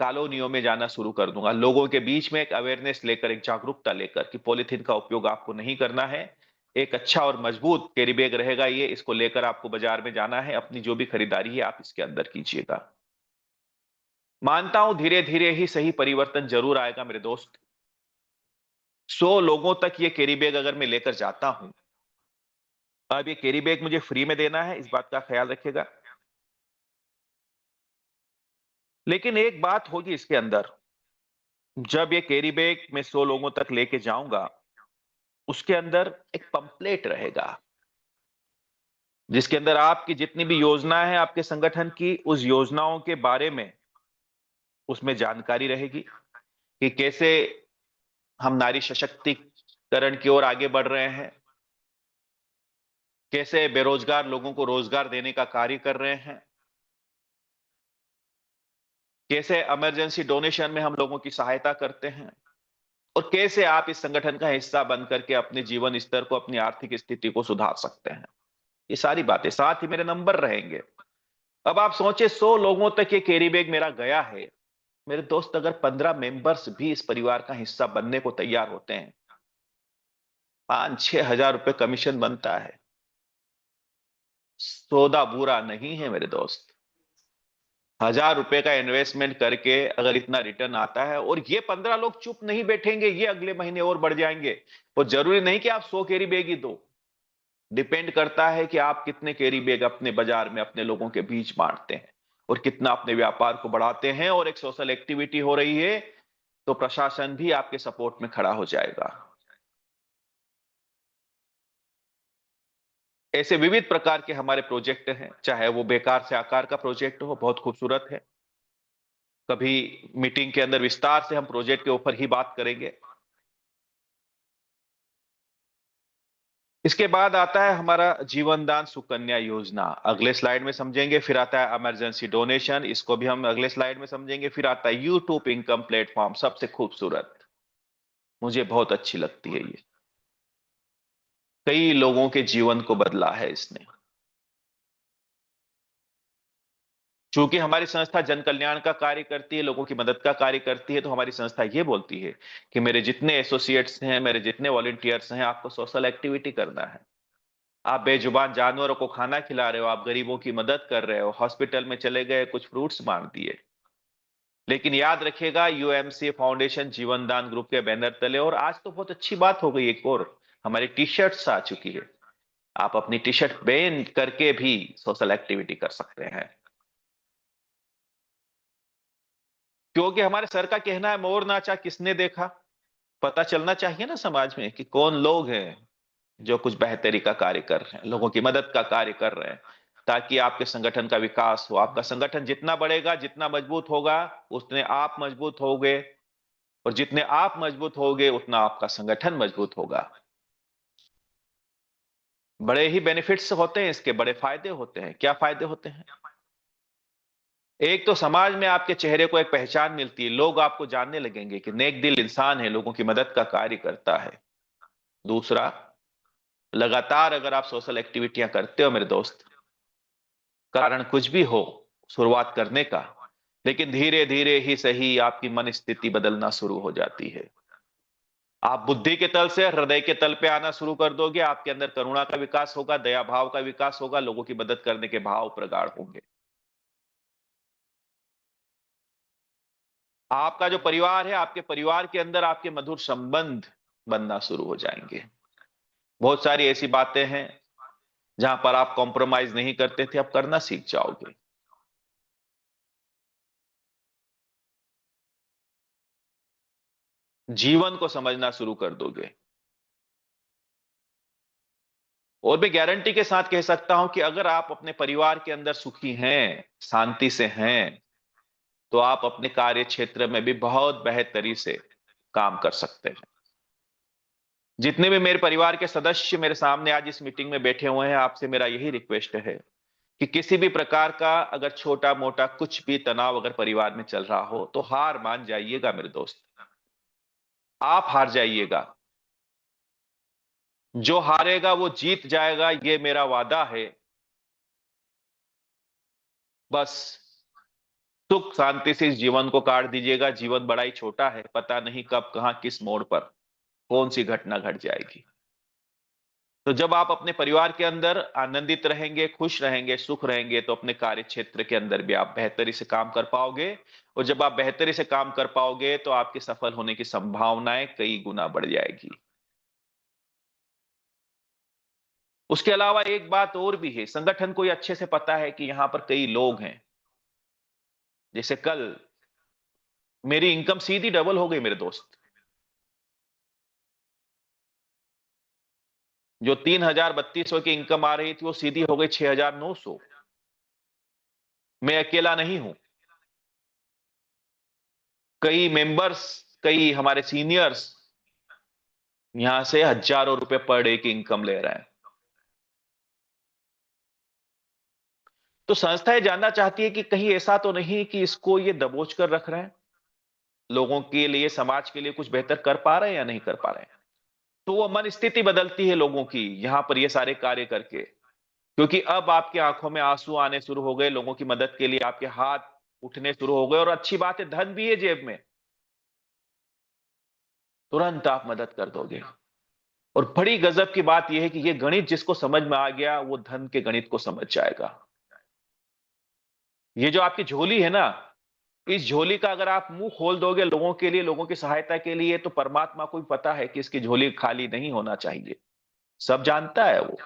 कॉलोनियों में जाना शुरू कर दूंगा। लोगों के बीच में एक अवेयरनेस लेकर, एक जागरूकता लेकर कि पॉलीथीन का उपयोग आपको नहीं करना है। एक अच्छा और मजबूत कैरी बैग रहेगा ये, इसको लेकर आपको बाजार में जाना है। अपनी जो भी खरीदारी है आप इसके अंदर कीजिएगा। मानता हूं धीरे धीरे ही सही परिवर्तन जरूर आएगा मेरे दोस्त। 100 लोगों तक ये कैरी बैग अगर मैं लेकर जाता हूं, अब ये कैरी बैग मुझे फ्री में देना है, इस बात का ख्याल रखिएगा। लेकिन एक बात होगी इसके अंदर, जब ये कैरी बैग मैं 100 लोगों तक लेके जाऊंगा, उसके अंदर एक पंपलेट रहेगा जिसके अंदर आपकी जितनी भी योजना है आपके संगठन की, उस योजनाओं के बारे में उसमें जानकारी रहेगी कि कैसे हम नारी सशक्तिकरण की ओर आगे बढ़ रहे हैं, कैसे बेरोजगार लोगों को रोजगार देने का कार्य कर रहे हैं, कैसे इमरजेंसी डोनेशन में हम लोगों की सहायता करते हैं, और कैसे आप इस संगठन का हिस्सा बन करके अपने जीवन स्तर को, अपनी आर्थिक स्थिति को सुधार सकते हैं। ये सारी बातें, साथ ही मेरे नंबर रहेंगे। अब आप सोचे 100 लोगों तक ये कैरी बैग मेरा गया है। मेरे दोस्त, अगर 15 मेंबर्स भी इस परिवार का हिस्सा बनने को तैयार होते हैं, 5-6 हजार रुपए कमीशन बनता है। सौदा बुरा नहीं है मेरे दोस्त। 1,000 रुपए का इन्वेस्टमेंट करके अगर इतना रिटर्न आता है, और ये 15 लोग चुप नहीं बैठेंगे, ये अगले महीने और बढ़ जाएंगे। वो जरूरी नहीं कि आप 100 कैरी बैग ही दो। डिपेंड करता है कि आप कितने कैरी बैग अपने बाजार में अपने लोगों के बीच बांटते हैं और कितना अपने व्यापार को बढ़ाते हैं। और एक सोशल एक्टिविटी हो रही है तो प्रशासन भी आपके सपोर्ट में खड़ा हो जाएगा। ऐसे विविध प्रकार के हमारे प्रोजेक्ट हैं, चाहे वो बेकार से आकार का प्रोजेक्ट हो, बहुत खूबसूरत है। कभी मीटिंग के अंदर विस्तार से हम प्रोजेक्ट के ऊपर ही बात करेंगे। इसके बाद आता है हमारा जीवन दान सुकन्या योजना, अगले स्लाइड में समझेंगे। फिर आता है इमरजेंसी डोनेशन, इसको भी हम अगले स्लाइड में समझेंगे। फिर आता है यूट्यूब इनकम प्लेटफॉर्म, सबसे खूबसूरत, मुझे बहुत अच्छी लगती है ये। कई लोगों के जीवन को बदला है इसने। चूंकि हमारी संस्था जन कल्याण का कार्य करती है, लोगों की मदद का कार्य करती है, तो हमारी संस्था ये बोलती है कि मेरे जितने एसोसिएट्स हैं, मेरे जितने वॉलंटियर्स हैं, आपको सोशल एक्टिविटी करना है। आप बेजुबान जानवरों को खाना खिला रहे हो, आप गरीबों की मदद कर रहे हो, हॉस्पिटल में चले गए, कुछ फ्रूट्स बांट दिए। लेकिन याद रखिएगा, यूएमसी फाउंडेशन जीवन दान ग्रुप के बैनर तले, और आज तो बहुत अच्छी बात हो गई, एक और हमारी टी शर्ट्स आ चुकी है। आप अपनी टी शर्ट पहन करके भी सोशल एक्टिविटी कर सकते हैं। क्योंकि हमारे सर का कहना है, मोर नाचा किसने देखा। पता चलना चाहिए ना समाज में कि कौन लोग हैं जो कुछ बेहतरी का कार्य कर रहे हैं, लोगों की मदद का कार्य कर रहे हैं, ताकि आपके संगठन का विकास हो। आपका संगठन जितना बढ़ेगा, जितना मजबूत होगा, उतने आप मजबूत होगे, और जितने आप मजबूत होगे उतना आपका संगठन मजबूत होगा। बड़े ही बेनिफिट्स होते हैं इसके, बड़े फायदे होते हैं। क्या फायदे होते हैं? एक तो समाज में आपके चेहरे को एक पहचान मिलती है, लोग आपको जानने लगेंगे कि नेक दिल इंसान है, लोगों की मदद का कार्य करता है। दूसरा, लगातार अगर आप सोशल एक्टिविटियां करते हो मेरे दोस्त, कारण कुछ भी हो शुरुआत करने का, लेकिन धीरे धीरे ही सही आपकी मन स्थिति बदलना शुरू हो जाती है। आप बुद्धि के तल से हृदय के तल पे आना शुरू कर दोगे, आपके अंदर करुणा का विकास होगा, दया भाव का विकास होगा, लोगों की मदद करने के भाव प्रगाढ़ होंगे। आपका जो परिवार है, आपके परिवार के अंदर आपके मधुर संबंध बनना शुरू हो जाएंगे। बहुत सारी ऐसी बातें हैं जहां पर आप कॉम्प्रोमाइज नहीं करते थे, अब करना सीख जाओगे। जीवन को समझना शुरू कर दोगे। और मैं गारंटी के साथ कह सकता हूं कि अगर आप अपने परिवार के अंदर सुखी हैं, शांति से हैं, तो आप अपने कार्य क्षेत्र में भी बहुत बेहतरी से काम कर सकते हैं। जितने भी मेरे परिवार के सदस्य मेरे सामने आज इस मीटिंग में बैठे हुए हैं, आपसे मेरा यही रिक्वेस्ट है कि किसी भी प्रकार का अगर छोटा मोटा कुछ भी तनाव अगर परिवार में चल रहा हो, तो हार मान जाइएगा मेरे दोस्त। आप हार जाइएगा। जो हारेगा वो जीत जाएगा, ये मेरा वादा है। बस सुख शांति से इस जीवन को काट दीजिएगा। जीवन बड़ा ही छोटा है, पता नहीं कब कहां किस मोड़ पर कौन सी घटना घट जाएगी। तो जब आप अपने परिवार के अंदर आनंदित रहेंगे, खुश रहेंगे, सुख रहेंगे, तो अपने कार्य क्षेत्र के अंदर भी आप बेहतरी से काम कर पाओगे। और जब आप बेहतरी से काम कर पाओगे, तो आपके सफल होने की संभावनाएं कई गुना बढ़ जाएगी। उसके अलावा एक बात और भी है, संगठन को ये अच्छे से पता है कि यहां पर कई लोग हैं। जैसे कल मेरी इनकम सीधी डबल हो गई मेरे दोस्त। जो 3,032 की इनकम आ रही थी, वो सीधी हो गई 6,900। मैं अकेला नहीं हूं। कई मेंबर्स, कई हमारे सीनियर्स यहां से हजारों रुपए पर डे की इनकम ले रहे हैं। तो संस्थाएं जानना चाहती है कि कहीं ऐसा तो नहीं कि इसको ये दबोच कर रख रहे हैं, लोगों के लिए, समाज के लिए कुछ बेहतर कर पा रहे हैं या नहीं कर पा रहे हैं। तो वो मन स्थिति बदलती है लोगों की यहां पर ये सारे कार्य करके। क्योंकि अब आपकी आंखों में आंसू आने शुरू हो गए, लोगों की मदद के लिए आपके हाथ उठने शुरू हो गए, और अच्छी बात है, धन भी है जेब में, तुरंत आप मदद कर दोगे। और बड़ी गजब की बात यह है कि ये गणित जिसको समझ में आ गया, वो धन के गणित को समझ जाएगा। ये जो आपकी झोली है ना, इस झोली का अगर आप मुंह खोल दोगे लोगों के लिए, लोगों की सहायता के लिए, तो परमात्मा को भी पता है कि इसकी झोली खाली नहीं होना चाहिए। सब जानता है वो।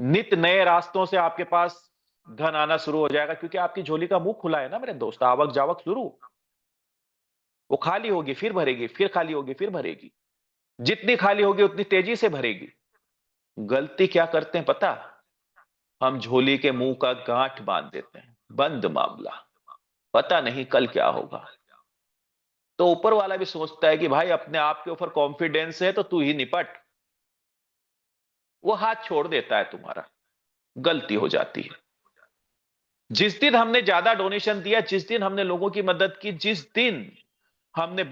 नित नए रास्तों से आपके पास धन आना शुरू हो जाएगा, क्योंकि आपकी झोली का मुंह खुला है ना मेरे दोस्त। आवक जावक शुरू। वो खाली होगी फिर भरेगी, फिर खाली होगी फिर भरेगी। जितनी खाली होगी उतनी तेजी से भरेगी। गलती क्या करते हैं पता? हम झोली के मुंह का गांठ बांध देते हैं, बंद मामला, पता नहीं कल क्या होगा। तो ऊपर वाला भी सोचता है कि भाई अपने आप के ऊपर कॉन्फिडेंस है तो तू ही निपट। वो हाथ छोड़ देता है तुम्हारा। गलती हो जाती है। जिस दिन हमने ज्यादा डोनेशन दिया, जिस दिन हमने लोगों की मदद की, जिस दिन हमने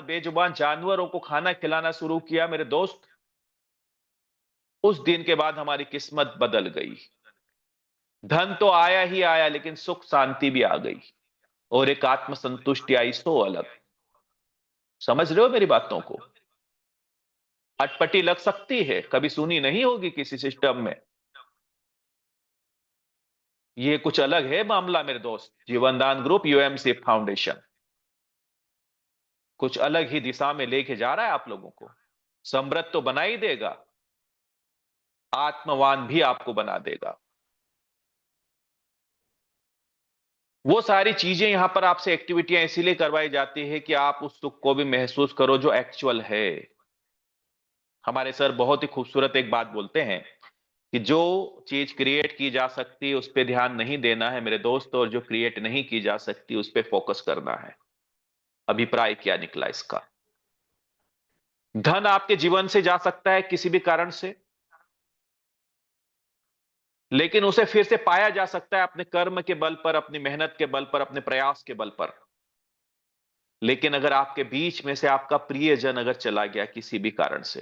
बेजुबान जानवरों को खाना खिलाना शुरू किया मेरे दोस्त, उस दिन के बाद हमारी किस्मत बदल गई। धन तो आया ही आया, लेकिन सुख शांति भी आ गई, और एक आत्मसंतुष्टि आई, सो अलग। समझ रहे हो मेरी बातों को? अटपटी लग सकती है, कभी सुनी नहीं होगी किसी सिस्टम में। ये कुछ अलग है मामला मेरे दोस्त। जीवनदान ग्रुप यूएमसी फाउंडेशन कुछ अलग ही दिशा में लेके जा रहा है आप लोगों को। समृद्ध तो बना ही देगा, आत्मवान भी आपको बना देगा। वो सारी चीजें यहां पर आपसे एक्टिविटियां इसीलिए करवाई जाती है कि आप उस सुख को भी महसूस करो जो एक्चुअल है। हमारे सर बहुत ही खूबसूरत एक बात बोलते हैं कि जो चीज क्रिएट की जा सकती है उस पर ध्यान नहीं देना है मेरे दोस्त, और जो क्रिएट नहीं की जा सकती उस पर फोकस करना है। अभिप्राय क्या निकला इसका? धन आपके जीवन से जा सकता है किसी भी कारण से, लेकिन उसे फिर से पाया जा सकता है अपने कर्म के बल पर, अपनी मेहनत के बल पर, अपने प्रयास के बल पर। लेकिन अगर आपके बीच में से आपका प्रियजन अगर चला गया किसी भी कारण से,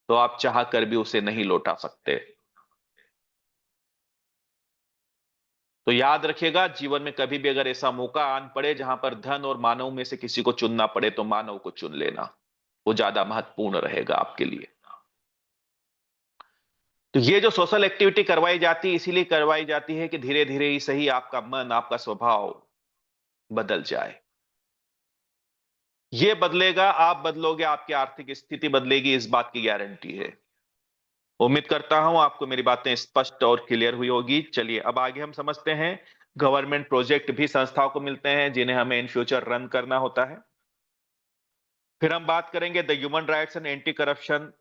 तो आप चाह कर भी उसे नहीं लौटा सकते। तो याद रखिएगा, जीवन में कभी भी अगर ऐसा मौका आन पड़े जहां पर धन और मानव में से किसी को चुनना पड़े, तो मानव को चुन लेना, वो ज्यादा महत्वपूर्ण रहेगा आपके लिए। तो ये जो सोशल एक्टिविटी करवाई जाती है, इसीलिए करवाई जाती है कि धीरे धीरे ही सही आपका मन, आपका स्वभाव बदल जाए। ये बदलेगा, आप बदलोगे, आपकी आर्थिक स्थिति बदलेगी, इस बात की गारंटी है। उम्मीद करता हूं आपको मेरी बातें स्पष्ट और क्लियर हुई होगी। चलिए अब आगे हम समझते हैं। गवर्नमेंट प्रोजेक्ट भी संस्थाओं को मिलते हैं जिन्हें हमें इन फ्यूचर रन करना होता है। फिर हम बात करेंगे the human rights and anti corruption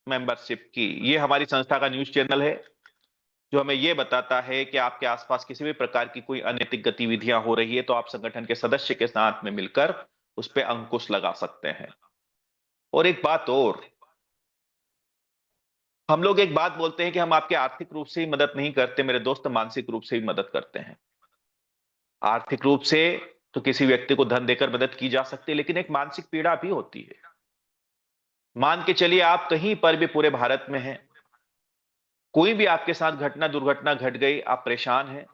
membership की। ये हमारी संस्था का न्यूज चैनल है जो हमें ये बताता है कि आपके आसपास किसी भी प्रकार की कोई अनैतिक गतिविधियां हो रही है तो आप संगठन के सदस्य के साथ में मिलकर उस पर अंकुश लगा सकते हैं। और एक बात और, हम लोग एक बात बोलते हैं कि हम आपके आर्थिक रूप से ही मदद नहीं करते मेरे दोस्त, मानसिक रूप से भी मदद करते हैं। आर्थिक रूप से तो किसी व्यक्ति को धन देकर मदद की जा सकती है, लेकिन एक मानसिक पीड़ा भी होती है। मान के चलिए आप कहीं पर भी पूरे भारत में हैं, कोई भी आपके साथ घटना दुर्घटना घट गई, आप परेशान हैं,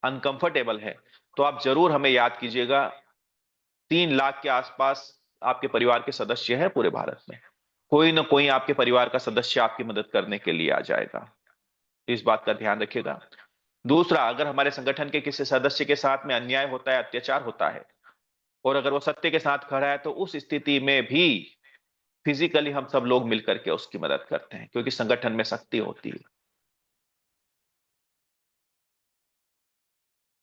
अनकंफर्टेबल है, तो आप जरूर हमें याद कीजिएगा। 3 लाख के आसपास आपके परिवार के सदस्य हैं पूरे भारत में, कोई ना कोई आपके परिवार का सदस्य आपकी मदद करने के लिए आ जाएगा। इस बात का ध्यान रखिएगा। दूसरा, अगर हमारे संगठन के किसी सदस्य के साथ में अन्याय होता है, अत्याचार होता है, और अगर वो सत्य के साथ खड़ा है, तो उस स्थिति में भी फिजिकली हम सब लोग मिलकर के उसकी मदद करते हैं, क्योंकि संगठन में शक्ति होती है।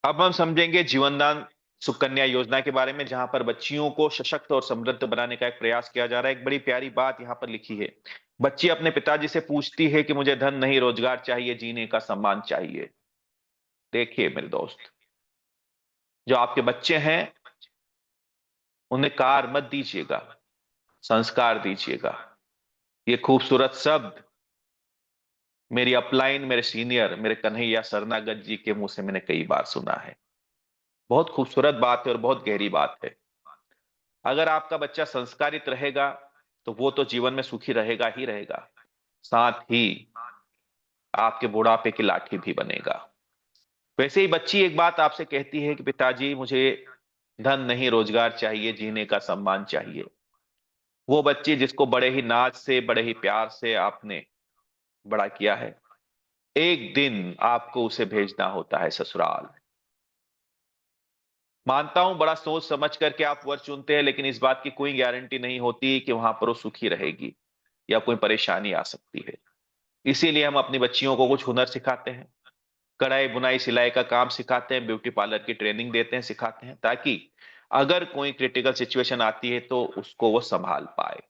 अब हम समझेंगे जीवनदान सुकन्या योजना के बारे में, जहां पर बच्चियों को सशक्त और समृद्ध बनाने का एक प्रयास किया जा रहा है। एक बड़ी प्यारी बात यहां पर लिखी है। बच्ची अपने पिताजी से पूछती है कि मुझे धन नहीं, रोजगार चाहिए, जीने का सम्मान चाहिए। देखिए मेरे दोस्त, जो आपके बच्चे हैं उन्हें कार मत दीजिएगा, संस्कार दीजिएगा। ये खूबसूरत शब्द मेरी अपलाइन, मेरे सीनियर, मेरे कन्हैया शरणागत जी के मुंह से मैंने कई बार सुना है। बहुत खूबसूरत बात है और बहुत गहरी बात है। अगर आपका बच्चा संस्कारित रहेगा तो वो तो जीवन में सुखी रहेगा ही रहेगा, साथ ही आपके बुढ़ापे की लाठी भी बनेगा। वैसे ही बच्ची एक बात आपसे कहती है कि पिताजी मुझे धन नहीं, रोजगार चाहिए, जीने का सम्मान चाहिए। वो बच्ची जिसको बड़े ही नाज से, बड़े ही प्यार से आपने बड़ा किया है, एक दिन आपको उसे भेजना होता है ससुराल। मानता हूं बड़ा सोच समझ करके आप वर्ड चुनते हैं, लेकिन इस बात की कोई गारंटी नहीं होती कि वहां पर वो सुखी रहेगी या कोई परेशानी आ सकती है। इसीलिए हम अपनी बच्चियों को कुछ हुनर सिखाते हैं, कढ़ाई बुनाई सिलाई का काम सिखाते हैं, ब्यूटी पार्लर की ट्रेनिंग देते हैं, सिखाते हैं, ताकि अगर कोई क्रिटिकल सिचुएशन आती है तो उसको वो संभाल पाए।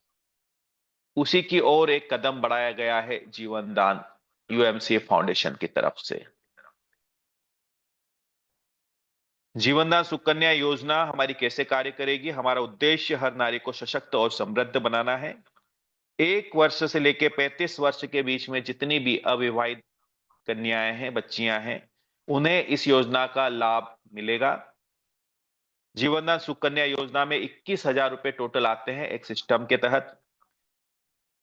उसी की ओर एक कदम बढ़ाया गया है जीवन दान यूएमसीए फाउंडेशन की तरफ से। जीवनदान सुकन्या योजना हमारी कैसे कार्य करेगी? हमारा उद्देश्य हर नारी को सशक्त और समृद्ध बनाना है। 1 वर्ष से लेकर 35 वर्ष के बीच में जितनी भी अविवाहित कन्याएं हैं, बच्चियां हैं, उन्हें इस योजना का लाभ मिलेगा। जीवनदान सुकन्या योजना में 21,000 रुपए टोटल आते हैं एक सिस्टम के तहत।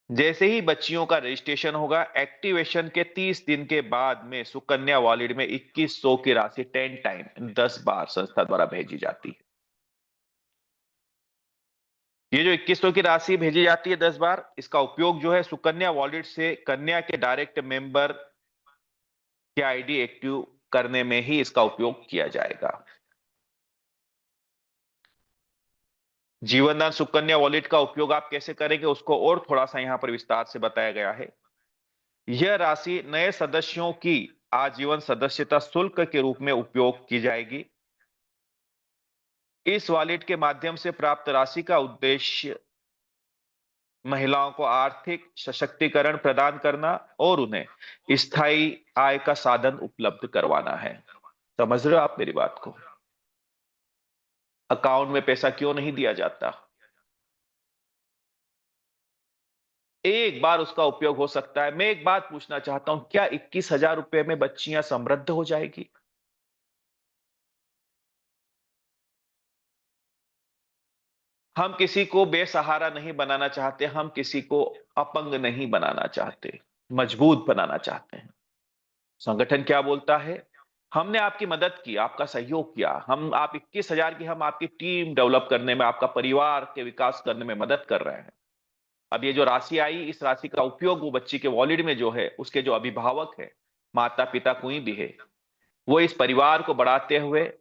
जैसे ही बच्चियों का रजिस्ट्रेशन होगा, एक्टिवेशन के 30 दिन के बाद में सुकन्या वॉलेट में 2100 की राशि 10 टाइम 10 बार संस्था द्वारा भेजी जाती है। ये जो 2100 की राशि भेजी जाती है 10 बार, इसका उपयोग जो है सुकन्या वॉलेट से कन्या के डायरेक्ट मेंबर के आईडी एक्टिव करने में ही इसका उपयोग किया जाएगा। जीवनदान सुकन्या वॉलेट का उपयोग आप कैसे करेंगे उसको और थोड़ा सा यहां पर विस्तार से बताया गया है। यह राशि नए सदस्यों की आजीवन सदस्यता शुल्क के रूप में उपयोग की जाएगी। इस वॉलेट के माध्यम से प्राप्त राशि का उद्देश्य महिलाओं को आर्थिक सशक्तिकरण प्रदान करना और उन्हें स्थायी आय का साधन उपलब्ध करवाना है। समझ रहे हो आप मेरी बात को? अकाउंट में पैसा क्यों नहीं दिया जाता? एक बार उसका उपयोग हो सकता है। मैं एक बात पूछना चाहता हूं, क्या 21,000 रुपए में बच्चियां समृद्ध हो जाएगी? हम किसी को बेसहारा नहीं बनाना चाहते, हम किसी को अपंग नहीं बनाना चाहते, मजबूत बनाना चाहते हैं। संगठन क्या बोलता है? हमने आपकी मदद की, आपका सहयोग किया, हम आप 21,000 की हम आपकी टीम डेवलप करने में, आपका परिवार के विकास करने में मदद कर रहे हैं। अब ये जो राशि आई, इस राशि का उपयोग वो बच्ची के वॉलेट में जो है, उसके जो अभिभावक है, माता पिता कोई भी है, वो इस परिवार को बढ़ाते हुए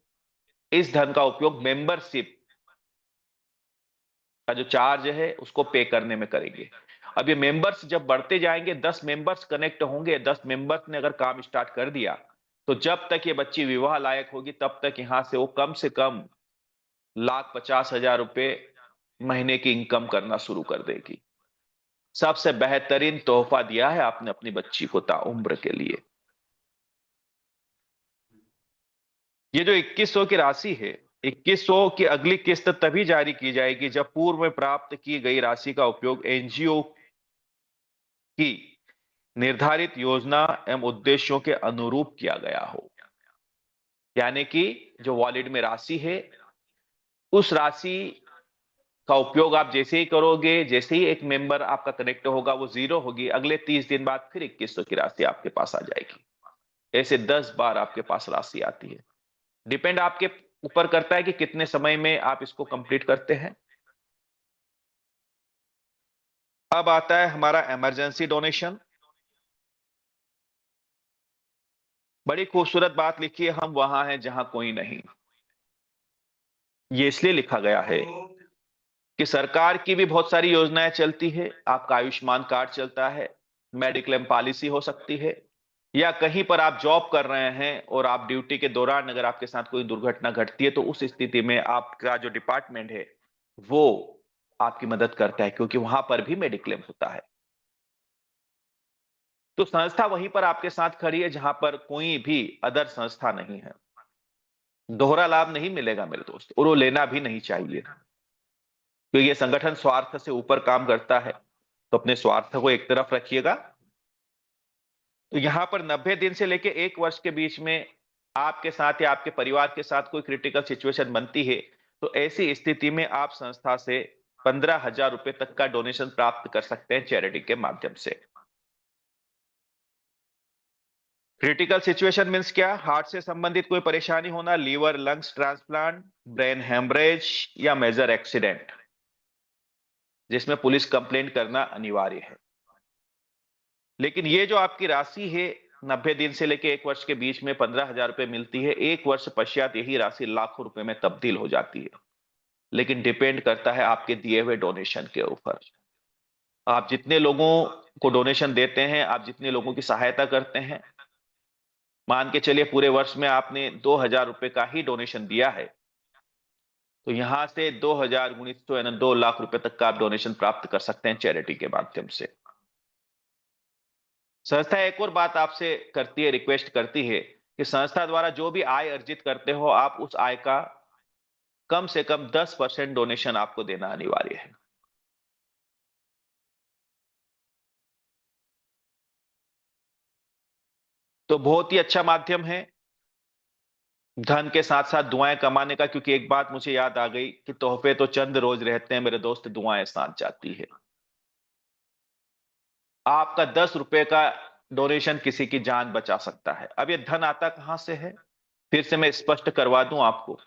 इस धन का उपयोग मेंबरशिप का जो चार्ज है उसको पे करने में करेंगे। अब ये मेंबर्स जब बढ़ते जाएंगे, 10 मेंबर्स कनेक्ट होंगे, 10 मेंबर्स ने अगर काम स्टार्ट कर दिया, तो जब तक ये बच्ची विवाह लायक होगी तब तक यहां से कम 1,50,000 रुपए महीने की इनकम करना शुरू कर देगी। सबसे बेहतरीन तोहफा दिया है आपने अपनी बच्ची को ताउम्र के लिए। ये जो 2100 की राशि है, 2100 की अगली किस्त तभी जारी की जाएगी जब पूर्व में प्राप्त की गई राशि का उपयोग एनजीओ की निर्धारित योजना एवं उद्देश्यों के अनुरूप किया गया हो। यानी कि जो वॉलेट में राशि है, उस राशि का उपयोग आप जैसे ही करोगे, जैसे ही एक मेंबर आपका कनेक्ट होगा, वो जीरो होगी, अगले 30 दिन बाद फिर 2100 की राशि आपके पास आ जाएगी। ऐसे 10 बार आपके पास राशि आती है। डिपेंड आपके ऊपर करता है कि कितने समय में आप इसको कंप्लीट करते हैं। अब आता है हमारा इमरजेंसी डोनेशन। बड़ी खूबसूरत बात लिखी है, हम वहां हैं जहां कोई नहीं। ये इसलिए लिखा गया है कि सरकार की भी बहुत सारी योजनाएं चलती है। आपका आयुष्मान कार्ड चलता है, मेडिक्लेम पॉलिसी हो सकती है, या कहीं पर आप जॉब कर रहे हैं और आप ड्यूटी के दौरान अगर आपके साथ कोई दुर्घटना घटती है, तो उस स्थिति में आपका जो डिपार्टमेंट है वो आपकी मदद करता है, क्योंकि वहां पर भी मेडिक्लेम होता है। तो संस्था वहीं पर आपके साथ खड़ी है जहां पर कोई भी अदर संस्था नहीं है। दोहरा लाभ नहीं मिलेगा मेरे दोस्त, और वो लेना भी नहीं चाहिए, क्योंकि ये संगठन स्वार्थ से ऊपर काम करता है। तो अपने स्वार्थ को एक तरफ रखिएगा। तो यहां पर 90 दिन से लेके 1 वर्ष के बीच में आपके साथ या आपके परिवार के साथ कोई क्रिटिकल सिचुएशन बनती है, तो ऐसी स्थिति में आप संस्था से 15,000 रुपए तक का डोनेशन प्राप्त कर सकते हैं चैरिटी के माध्यम से। क्रिटिकल सिचुएशन मीन्स क्या? हार्ट से संबंधित कोई परेशानी होना, liver lungs transplant, brain haemorrhage या मेजर एक्सीडेंट, जिसमें पुलिस कंप्लेंट करना अनिवार्य है। लेकिन ये जो आपकी राशि है, 90 दिन से लेकर 1 वर्ष के बीच में 15,000 रुपए मिलती है, 1 वर्ष पश्चात यही राशि लाखों रुपए में तब्दील हो जाती है। लेकिन डिपेंड करता है आपके दिए हुए डोनेशन के ऊपर। आप जितने लोगों को डोनेशन देते हैं, आप जितने लोगों की सहायता करते हैं, मान के चलिए पूरे वर्ष में आपने 2,000 रुपए का ही डोनेशन दिया है, तो यहां से 2,000 गुणित 100 यानी 2 लाख रुपए तक का आप डोनेशन प्राप्त कर सकते हैं चैरिटी के माध्यम से। संस्था एक और बात आपसे करती है, रिक्वेस्ट करती है कि संस्था द्वारा जो भी आय अर्जित करते हो, आप उस आय का कम से कम 10% डोनेशन आपको देना अनिवार्य है। तो बहुत ही अच्छा माध्यम है धन के साथ साथ दुआएं कमाने का, क्योंकि एक बात मुझे याद आ गई कि तोहफे तो चंद रोज रहते हैं मेरे दोस्त, दुआएं साथ जाती है। आपका 10 रुपए का डोनेशन किसी की जान बचा सकता है। अब ये धन आता कहां से है, फिर से मैं स्पष्ट करवा दूं आपको।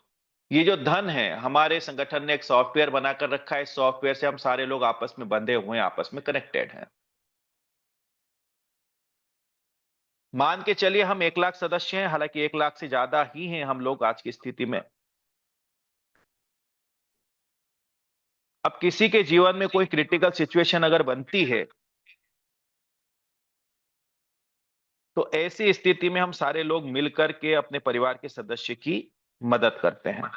ये जो धन है, हमारे संगठन ने एक सॉफ्टवेयर बनाकर रखा है। इस सॉफ्टवेयर से हम सारे लोग आपस में बंधे हुए हैं, आपस में कनेक्टेड हैं। मान के चलिए हम 1 लाख सदस्य हैं, हालांकि 1 लाख से ज्यादा ही हैं हम लोग आज की स्थिति में। अब किसी के जीवन में कोई क्रिटिकल सिचुएशन अगर बनती है, तो ऐसी स्थिति में हम सारे लोग मिलकर के अपने परिवार के सदस्य की मदद करते हैं।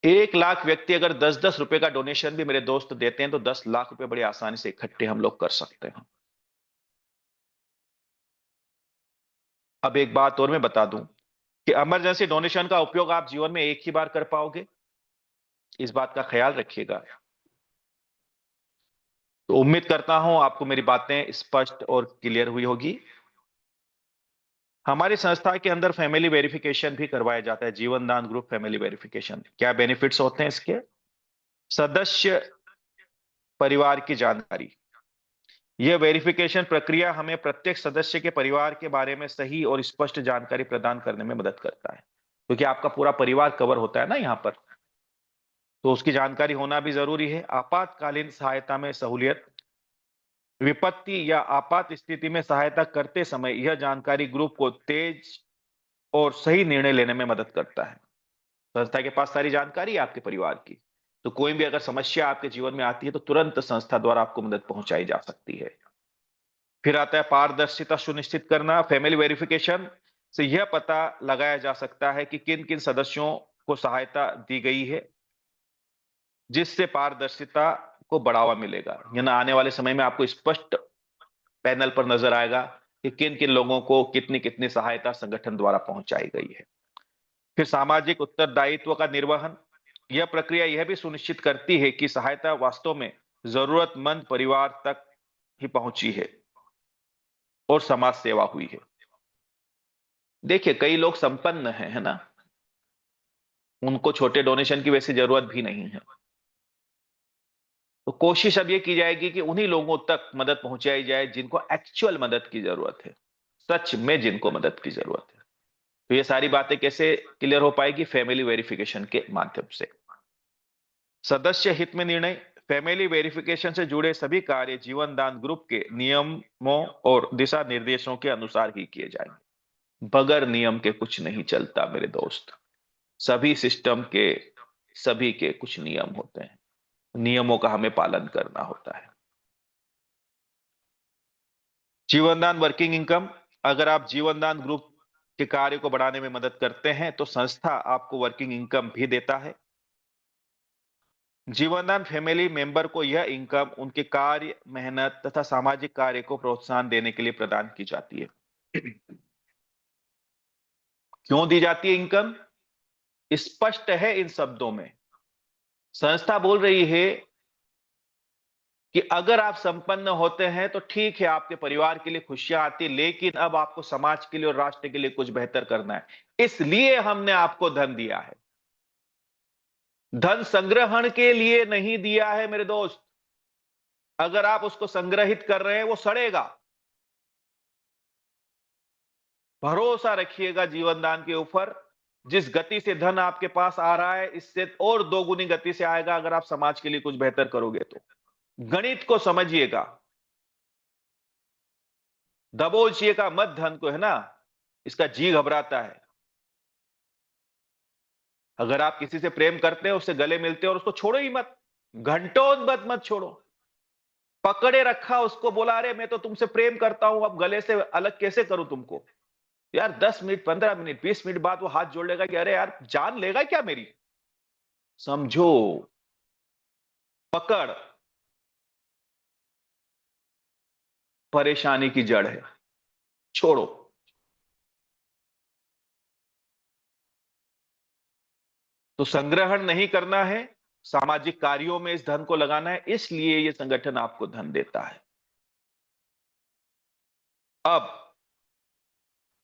1 लाख व्यक्ति अगर 10-10 रुपए का डोनेशन भी मेरे दोस्त देते हैं, तो 10 लाख रुपए बड़ी आसानी से इकट्ठे हम लोग कर सकते हैं। अब एक बात और मैं बता दूं कि इमरजेंसी डोनेशन का उपयोग आप जीवन में एक ही बार कर पाओगे, इस बात का ख्याल रखिएगा। तो उम्मीद करता हूं आपको मेरी बातें स्पष्ट और क्लियर हुई होगी। हमारी संस्था के अंदर फैमिली वेरिफिकेशन भी करवाया जाता है, जीवन दान ग्रुप फैमिली वेरिफिकेशन। क्या बेनिफिट्स होते हैं इसके? सदस्य परिवार की जानकारी। यह वेरिफिकेशन प्रक्रिया हमें प्रत्येक सदस्य के परिवार के बारे में सही और स्पष्ट जानकारी प्रदान करने में मदद करता है, क्योंकि आपका पूरा परिवार कवर होता है ना यहाँ पर, तो उसकी जानकारी होना भी जरूरी है। आपातकालीन सहायता में सहूलियत। विपत्ति या आपात स्थिति में सहायता करते समय यह जानकारी ग्रुप को तेज और सही निर्णय लेने में मदद करता है। संस्था के पास सारी जानकारी है आपके परिवार की, तो कोई भी अगर समस्या आपके जीवन में आती है, तो तुरंत संस्था द्वारा आपको मदद पहुंचाई जा सकती है। फिर आता है पारदर्शिता सुनिश्चित करना। फैमिली वेरिफिकेशन से यह पता लगाया जा सकता है कि किन किन सदस्यों को सहायता दी गई है, जिससे पारदर्शिता को बढ़ावा मिलेगा। यानी आने वाले समय में आपको स्पष्ट पैनल पर नजर आएगा कि किन किन लोगों को कितनी कितनी सहायता संगठन द्वारा पहुंचाई गई है। फिर सामाजिक उत्तरदायित्व का निर्वहन। यह प्रक्रिया यह भी सुनिश्चित करती है कि सहायता वास्तव में जरूरतमंद परिवार तक ही पहुंची है और समाज सेवा हुई है। देखिए, कई लोग संपन्न हैं, है ना, उनको छोटे डोनेशन की वैसी जरूरत भी नहीं है। तो कोशिश अब ये की जाएगी कि उन्हीं लोगों तक मदद पहुंचाई जाए जिनको एक्चुअल मदद की जरूरत है, सच में जिनको मदद की जरूरत है। तो ये सारी बातें कैसे क्लियर हो पाएगी? फैमिली वेरिफिकेशन के माध्यम से। सदस्य हित में निर्णय। फैमिली वेरिफिकेशन से जुड़े सभी कार्य जीवन दान ग्रुप के नियमों और दिशा निर्देशों के अनुसार ही किए जाएंगे। बगैर नियम के कुछ नहीं चलता मेरे दोस्त। सभी सिस्टम के, सभी के कुछ नियम होते हैं, नियमों का हमें पालन करना होता है। जीवनदान वर्किंग इनकम। अगर आप जीवनदान ग्रुप के कार्य को बढ़ाने में मदद करते हैं, तो संस्था आपको वर्किंग इनकम भी देता है। जीवनदान फैमिली मेंबर को यह इनकम उनके कार्य, मेहनत तथा सामाजिक कार्य को प्रोत्साहन देने के लिए प्रदान की जाती है। क्यों दी जाती है इनकम? स्पष्ट है इन शब्दों में। संस्था बोल रही है कि अगर आप संपन्न होते हैं तो ठीक है, आपके परिवार के लिए खुशियां आती, लेकिन अब आपको समाज के लिए और राष्ट्र के लिए कुछ बेहतर करना है, इसलिए हमने आपको धन दिया है। धन संग्रहण के लिए नहीं दिया है मेरे दोस्त। अगर आप उसको संग्रहित कर रहे हैं, वो सड़ेगा। भरोसा रखिएगा जीवन दान के ऊपर। जिस गति से धन आपके पास आ रहा है, इससे और दोगुनी गति से आएगा अगर आप समाज के लिए कुछ बेहतर करोगे तो। गणित को समझिएगा, दबोचिएगा मत धन को, है ना, इसका जी घबराता है। अगर आप किसी से प्रेम करते हैं, उससे गले मिलते हैं और उसको छोड़ो ही मत, घंटों मत मत छोड़ो। पकड़े रखा उसको, बोला अरे मैं तो तुमसे प्रेम करता हूं, अब गले से अलग कैसे करूं तुमको। यार 10 मिनट, 15 मिनट, 20 मिनट बाद वो हाथ जोड़ लेगा कि अरे यार जान लेगा क्या मेरी। समझो, पकड़ परेशानी की जड़ है, छोड़ो। तो संग्रहण नहीं करना है, सामाजिक कार्यों में इस धन को लगाना है, इसलिए ये संगठन आपको धन देता है। अब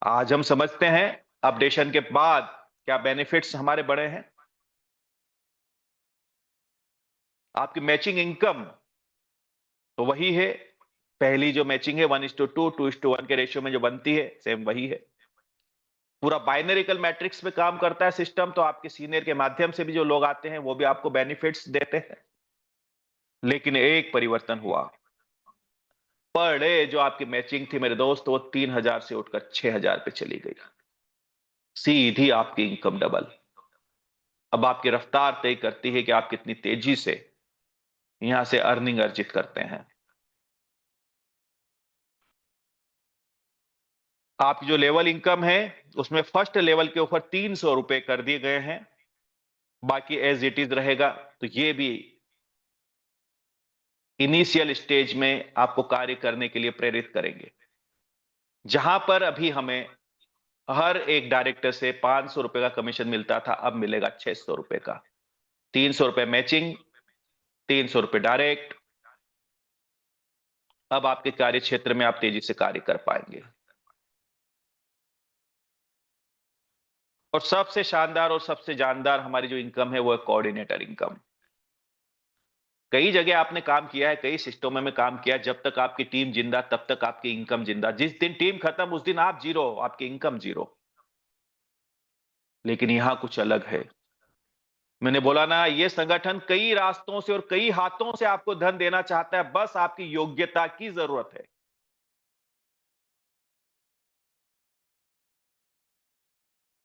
आज हम समझते हैं अपडेशन के बाद क्या बेनिफिट्स हमारे बड़े हैं। आपकी मैचिंग इनकम तो वही है पहली जो मैचिंग है 1:2, 2:1 के रेशियो में जो बनती है, सेम वही है। पूरा बाइनरिकल मैट्रिक्स में काम करता है सिस्टम, तो आपके सीनियर के माध्यम से भी जो लोग आते हैं वो भी आपको बेनिफिट्स देते हैं। लेकिन एक परिवर्तन हुआ, पर डे जो आपकी मैचिंग थी मेरे दोस्त, वो 3,000 से उठकर 6,000 पे चली गई। सीधी आपकी इनकम डबल। अब आपकी रफ्तार तय करती है कि आप कितनी तेजी से यहां से अर्निंग अर्जित करते हैं। आपकी जो लेवल इनकम है उसमें फर्स्ट लेवल के ऊपर 300 रुपए कर दिए गए हैं, बाकी एज इट इज रहेगा। तो ये भी इनिशियल स्टेज में आपको कार्य करने के लिए प्रेरित करेंगे। जहां पर अभी हमें हर एक डायरेक्टर से 500 रुपए का कमीशन मिलता था, अब मिलेगा 600 रुपए का। 300 रुपए मैचिंग, 300 रुपए डायरेक्ट। अब आपके कार्य क्षेत्र में आप तेजी से कार्य कर पाएंगे। और सबसे शानदार और सबसे जानदार हमारी जो इनकम है वो है कोऑर्डिनेटर इनकम। कई जगह आपने काम किया है, कई सिस्टमों में काम किया है। जब तक आपकी टीम जिंदा तब तक आपकी इनकम जिंदा। जिस दिन टीम खत्म उस दिन आप जीरो, आपकी इनकम जीरो। लेकिन यहां कुछ अलग है। मैंने बोला ना, ये संगठन कई रास्तों से और कई हाथों से आपको धन देना चाहता है, बस आपकी योग्यता की जरूरत है।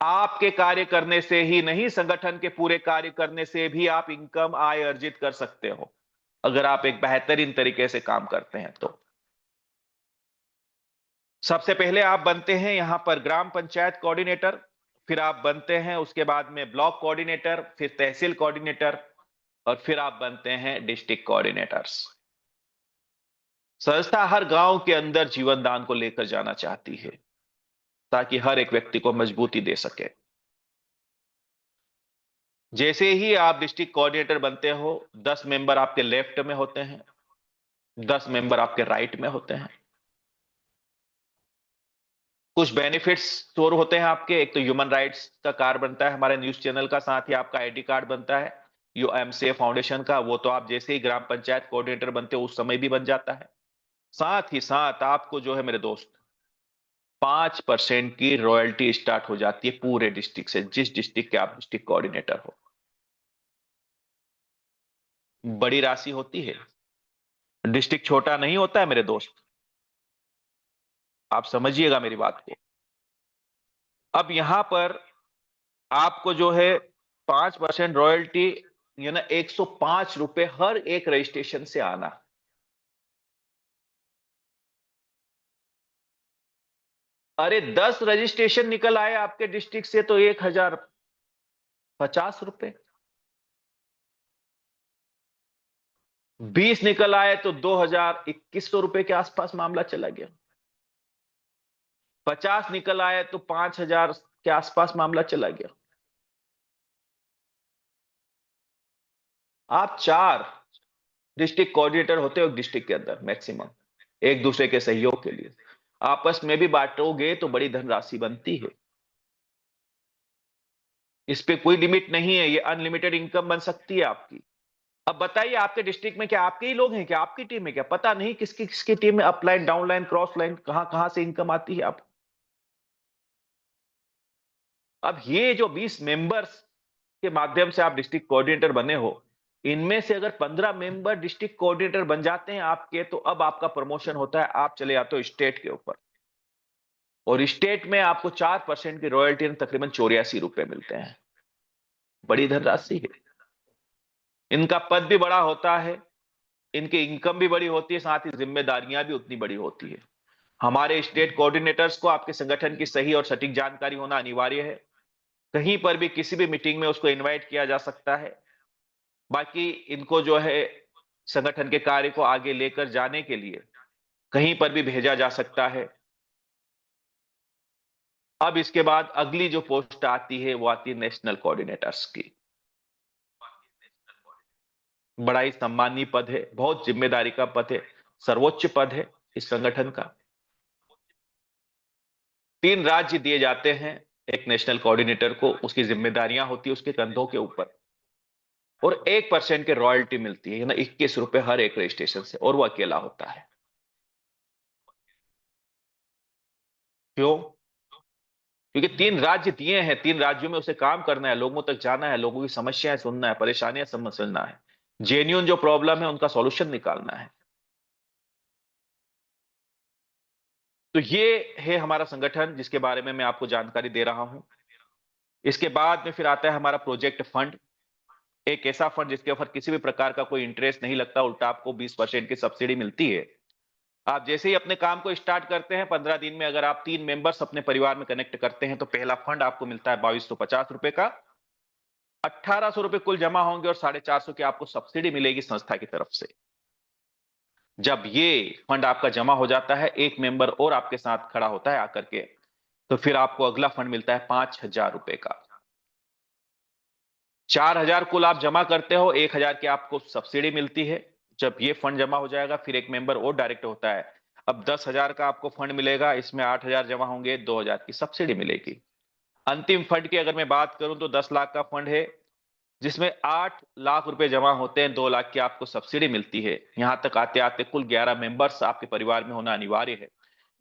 आपके कार्य करने से ही नहीं, संगठन के पूरे कार्य करने से भी आप इनकम, आय अर्जित कर सकते हो, अगर आप एक बेहतरीन तरीके से काम करते हैं तो। सबसे पहले आप बनते हैं यहां पर ग्राम पंचायत कोऑर्डिनेटर, फिर आप बनते हैं उसके बाद में ब्लॉक कोऑर्डिनेटर, फिर तहसील कोऑर्डिनेटर, और फिर आप बनते हैं डिस्ट्रिक्ट कोऑर्डिनेटर्स। संस्था हर गांव के अंदर जीवन दान को लेकर जाना चाहती है, ताकि हर एक व्यक्ति को मजबूती दे सके। जैसे ही आप डिस्ट्रिक्ट कोऑर्डिनेटर बनते हो, 10 मेंबर आपके लेफ्ट में होते हैं, 10 मेंबर आपके राइट में होते हैं। कुछ बेनिफिट्स स्टोर होते हैं आपके। एक तो ह्यूमन राइट्स का कार्ड बनता है हमारे न्यूज चैनल का, साथ ही आपका आईडी कार्ड बनता है यूएमसीए फाउंडेशन का। वो तो आप जैसे ही ग्राम पंचायत कोऑर्डिनेटर बनते हो उस समय भी बन जाता है। साथ ही साथ आपको जो है मेरे दोस्त, 5% की रॉयल्टी स्टार्ट हो जाती है पूरे डिस्ट्रिक्ट से, जिस डिस्ट्रिक्ट के आप डिस्ट्रिक्ट कोऑर्डिनेटर हो। बड़ी राशि होती है, डिस्ट्रिक्ट छोटा नहीं होता है मेरे दोस्त, आप समझिएगा मेरी बात को। अब यहां पर आपको जो है 5% रॉयल्टी, ये ना 105 रुपए हर एक रजिस्ट्रेशन से आना। अरे 10 रजिस्ट्रेशन निकल आए आपके डिस्ट्रिक्ट से तो 1,050 रुपए। 20 निकल आए तो 2,000, 2,100 रुपए के आसपास मामला चला गया। 50 निकल आए तो 5,000 के आसपास मामला चला गया। आप 4 डिस्ट्रिक्ट कोऑर्डिनेटर होते हो एक डिस्ट्रिक्ट के अंदर मैक्सिमम, एक दूसरे के सहयोग के लिए। आपस में भी बांटोगे तो बड़ी धनराशि बनती है। इस पे कोई लिमिट नहीं है, ये अनलिमिटेड इनकम बन सकती है आपकी। अब बताइए, आपके डिस्ट्रिक्ट में क्या आपके ही लोग हैं, क्या आपकी टीम है क्या? पता नहीं किसकी किसकी टीम में अपलाइन, डाउनलाइन, क्रॉस लाइन, कहां कहां से इनकम आती है आप। अब ये जो 20 मेंबर्स के माध्यम से आप डिस्ट्रिक्ट कोऑर्डिनेटर बने हो, इनमें से अगर 15 मेंबर डिस्ट्रिक्ट कोऑर्डिनेटर बन जाते हैं आपके, तो अब आपका प्रमोशन होता है, आप चले जाते हो स्टेट के ऊपर। और स्टेट में आपको 4% की रॉयल्टी, तकरीबन 84 रुपए मिलते हैं। बड़ी धनराशि है। इनका पद भी बड़ा होता है, इनकी इनकम भी बड़ी होती है, साथ ही जिम्मेदारियां भी उतनी बड़ी होती है। हमारे स्टेट कोऑर्डिनेटर्स को आपके संगठन की सही और सटीक जानकारी होना अनिवार्य है। कहीं पर भी किसी भी मीटिंग में उसको इनवाइट किया जा सकता है। बाकी इनको जो है संगठन के कार्य को आगे लेकर जाने के लिए कहीं पर भी भेजा जा सकता है। अब इसके बाद अगली जो पोस्ट आती है वो आती है नेशनल कोऑर्डिनेटर्स की। बड़ा ही सम्मानीय पद है, बहुत जिम्मेदारी का पद है, सर्वोच्च पद है इस संगठन का। 3 राज्य दिए जाते हैं एक नेशनल कोऑर्डिनेटर को, उसकी जिम्मेदारियां होती है उसके कंधों के ऊपर। और 1% के रॉयल्टी मिलती है ना, 21 रुपए हर एक रजिस्ट्रेशन से, और वो अकेला होता है। क्यों? क्योंकि 3 राज्य दिए हैं, 3 राज्यों में उसे काम करना है, लोगों तक जाना है, लोगों की समस्याएं सुनना है, परेशानियां समझना है, जेन्युइन जो प्रॉब्लम है उनका सॉल्यूशन निकालना है। तो ये है हमारा संगठन जिसके बारे में मैं आपको जानकारी दे रहा हूं। इसके बाद में फिर आता है हमारा प्रोजेक्ट फंड, एक ऐसा फंड जिसके ऊपर किसी भी प्रकार का कोई इंटरेस्ट नहीं लगता, उल्टा आपको 20% की सब्सिडी मिलती है। आप जैसे ही अपने काम को स्टार्ट करते हैं, 15 दिन में अगर आप 3 मेंबर्स अपने परिवार में कनेक्ट करते हैं तो पहला फंड आपको मिलता है 2250 रुपए का। 1800 रुपए कुल जमा होंगे और 450 की आपको सब्सिडी मिलेगी संस्था की तरफ से। जब ये फंड आपका जमा हो जाता है, एक मेंबर और आपके साथ खड़ा होता है आकर के, तो फिर आपको अगला फंड मिलता है 5000 रुपए का। 4000 कुल आप जमा करते हो, 1000 की आपको सब्सिडी मिलती है। जब ये फंड जमा हो जाएगा, फिर एक मेंबर और डायरेक्ट होता है। अब 10,000 का आपको फंड मिलेगा, इसमें 8000 जमा होंगे, 2000 की सब्सिडी मिलेगी। अंतिम फंड की अगर मैं बात करूं तो 10 लाख का फंड है, जिसमें 8 लाख रुपए जमा होते हैं, 2 लाख की आपको सब्सिडी मिलती है। यहां तक आते आते कुल 11 मेंबर्स आपके परिवार में होना अनिवार्य है।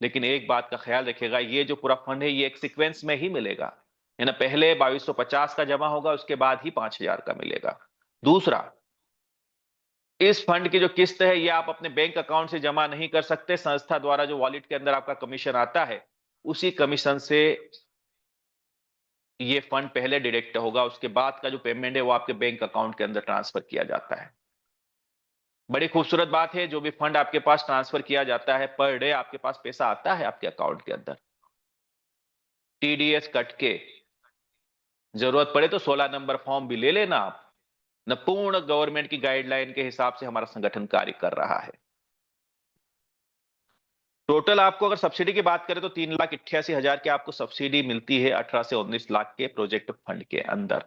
लेकिन एक बात का ख्याल रखिएगा, ये जो पूरा फंड है ये एक सीक्वेंस में ही मिलेगा, है ना। पहले 2250 का जमा होगा, उसके बाद ही 5000 का मिलेगा। दूसरा, इस फंड की जो किस्त है ये आप अपने बैंक अकाउंट से जमा नहीं कर सकते, संस्था द्वारा जो वॉलेट के अंदर आपका कमीशन आता है, उसी कमीशन से ये फंड पहले डिडक्ट होगा, उसके बाद का जो पेमेंट है वो आपके बैंक अकाउंट के अंदर ट्रांसफर किया जाता है। बड़ी खूबसूरत बात है, जो भी फंड आपके पास ट्रांसफर किया जाता है, पर डे आपके पास पैसा आता है आपके अकाउंट के अंदर, टीडीएस कट के। जरूरत पड़े तो 16 नंबर फॉर्म भी ले लेना आप। न पूर्ण गवर्नमेंट की गाइडलाइन के हिसाब से हमारा संगठन कार्य कर रहा है। टोटल आपको अगर सब्सिडी की बात करें तो 3,88,000 की आपको सब्सिडी मिलती है 18 से 19 लाख के प्रोजेक्ट फंड के अंदर।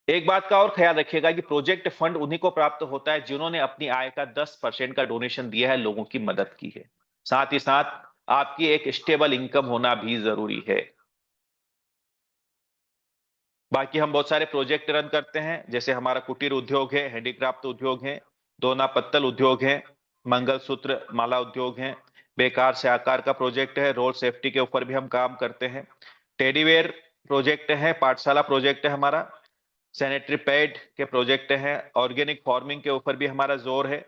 एक बात का और ख्याल रखिएगा कि प्रोजेक्ट फंड उन्हीं को प्राप्त होता है जिन्होंने अपनी आय का 10% का डोनेशन दिया है, लोगों की मदद की है। साथ ही साथ आपकी एक स्टेबल इनकम होना भी जरूरी है। बाकी हम बहुत सारे प्रोजेक्ट रन करते हैं, जैसे हमारा कुटीर उद्योग है, हैंडीक्राफ्ट उद्योग है, दोना पत्तल उद्योग है, मंगलसूत्र माला उद्योग है, बेकार से आकार का प्रोजेक्ट है, रोड सेफ्टी के ऊपर भी हम काम करते हैं, टेडीवेयर प्रोजेक्ट है, पाठशाला प्रोजेक्ट है हमारा, सैनिटरी पैड के प्रोजेक्ट हैं, ऑर्गेनिक फार्मिंग के ऊपर भी हमारा जोर है,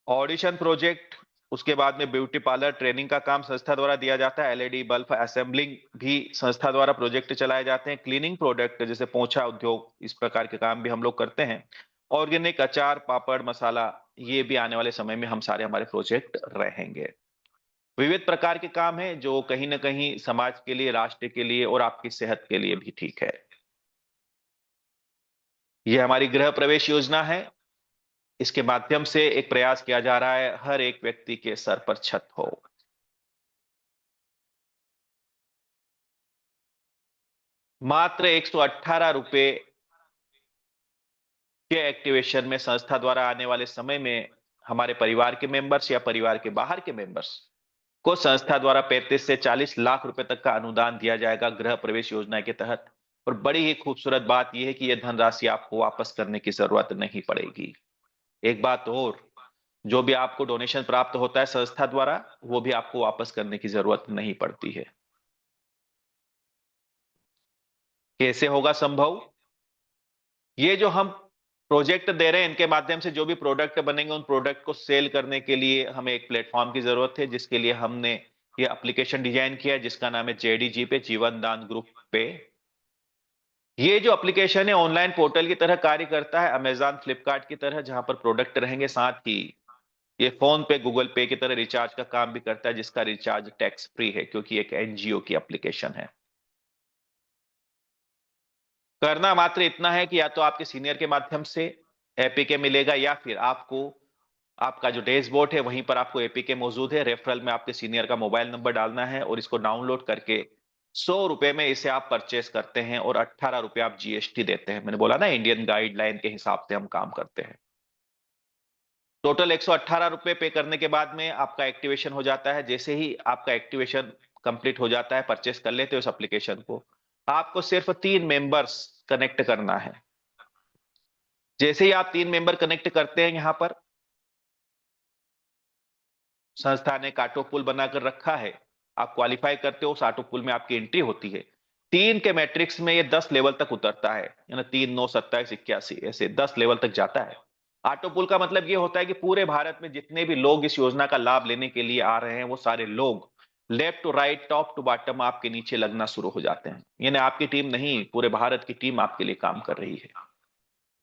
ऑडिशन प्रोजेक्ट, उसके बाद में ब्यूटी पार्लर ट्रेनिंग का काम संस्था द्वारा दिया जाता है, एलईडी बल्ब असेंबलिंग भी संस्था द्वारा प्रोजेक्ट चलाए जाते हैं, क्लीनिंग प्रोडक्ट जैसे पोंछा उद्योग, इस प्रकार के काम भी हम लोग करते हैं, ऑर्गेनिक अचार पापड़ मसाला, ये भी आने वाले समय में हम सारे हमारे प्रोजेक्ट रहेंगे। विविध प्रकार के काम हैं जो कहीं ना कहीं समाज के लिए, राष्ट्र के लिए और आपकी सेहत के लिए भी ठीक है। ये हमारी गृह प्रवेश योजना है। इसके माध्यम से एक प्रयास किया जा रहा है हर एक व्यक्ति के सर पर छत हो। मात्र 118 रुपए के एक्टिवेशन में संस्था द्वारा आने वाले समय में हमारे परिवार के मेंबर्स या परिवार के बाहर के मेंबर्स को संस्था द्वारा 35 से 40 लाख रुपए तक का अनुदान दिया जाएगा गृह प्रवेश योजना के तहत। और बड़ी ही खूबसूरत बात यह है कि यह धनराशि आपको वापस करने की जरूरत नहीं पड़ेगी। एक बात और, जो भी आपको डोनेशन प्राप्त होता है संस्था द्वारा, वो भी आपको वापस करने की जरूरत नहीं पड़ती है। कैसे होगा संभव? ये जो हम प्रोजेक्ट दे रहे हैं, इनके माध्यम से जो भी प्रोडक्ट बनेंगे, उन प्रोडक्ट को सेल करने के लिए हमें एक प्लेटफॉर्म की जरूरत है, जिसके लिए हमने ये एप्लीकेशन डिजाइन किया है, जिसका नाम है जेडीजी पे, जीवन दान ग्रुप पे। ये जो एप्लीकेशन है ऑनलाइन पोर्टल की तरह कार्य करता है, अमेजॉन फ्लिपकार्ट की तरह, जहां पर प्रोडक्ट रहेंगे। साथ ही ये फोन पे गूगल पे की तरह रिचार्ज का काम भी करता है, जिसका रिचार्ज टैक्स फ्री है, क्योंकि एक एनजीओ की एप्लीकेशन है। करना मात्र इतना है कि या तो आपके सीनियर के माध्यम से एपीके मिलेगा, या फिर आपको आपका जो डैशबोर्ड है वहीं पर आपको एपीके मौजूद है, रेफरल में आपके सीनियर का मोबाइल नंबर डालना है और इसको डाउनलोड करके 100 रुपए में इसे आप परचेस करते हैं और 18 रुपए आप जीएसटी देते हैं। मैंने बोला ना, इंडियन गाइडलाइन के हिसाब से हम काम करते हैं। टोटल 118 रुपए पे करने के बाद में आपका एक्टिवेशन हो जाता है। जैसे ही आपका एक्टिवेशन कंप्लीट हो जाता है, परचेस कर लेते हो उस एप्लीकेशन को, आपको सिर्फ 3 मेंबर्स कनेक्ट करना है। जैसे ही आप 3 मेंबर कनेक्ट करते हैं यहां पर, संस्था ने एक ऑटो पुल बनाकर रखा है, आप क्वालिफाई करते हो, उस ऑटो पुल में आपकी एंट्री होती है। 3 के मैट्रिक्स में ये 10 लेवल तक उतरता है, यानी 3, 9, 27, 81 ऐसे 10 लेवल तक जाता है। ऑटो पुल का मतलब ये होता है कि पूरे भारत में जितने भी लोग इस योजना का लाभ लेने के लिए आ रहे हैं, वो सारे लोग left to right, top to bottom आपके नीचे लगना शुरू हो जाते हैं। यानी आपकी टीम नहीं, पूरे भारत की टीम आपके लिए काम कर रही है।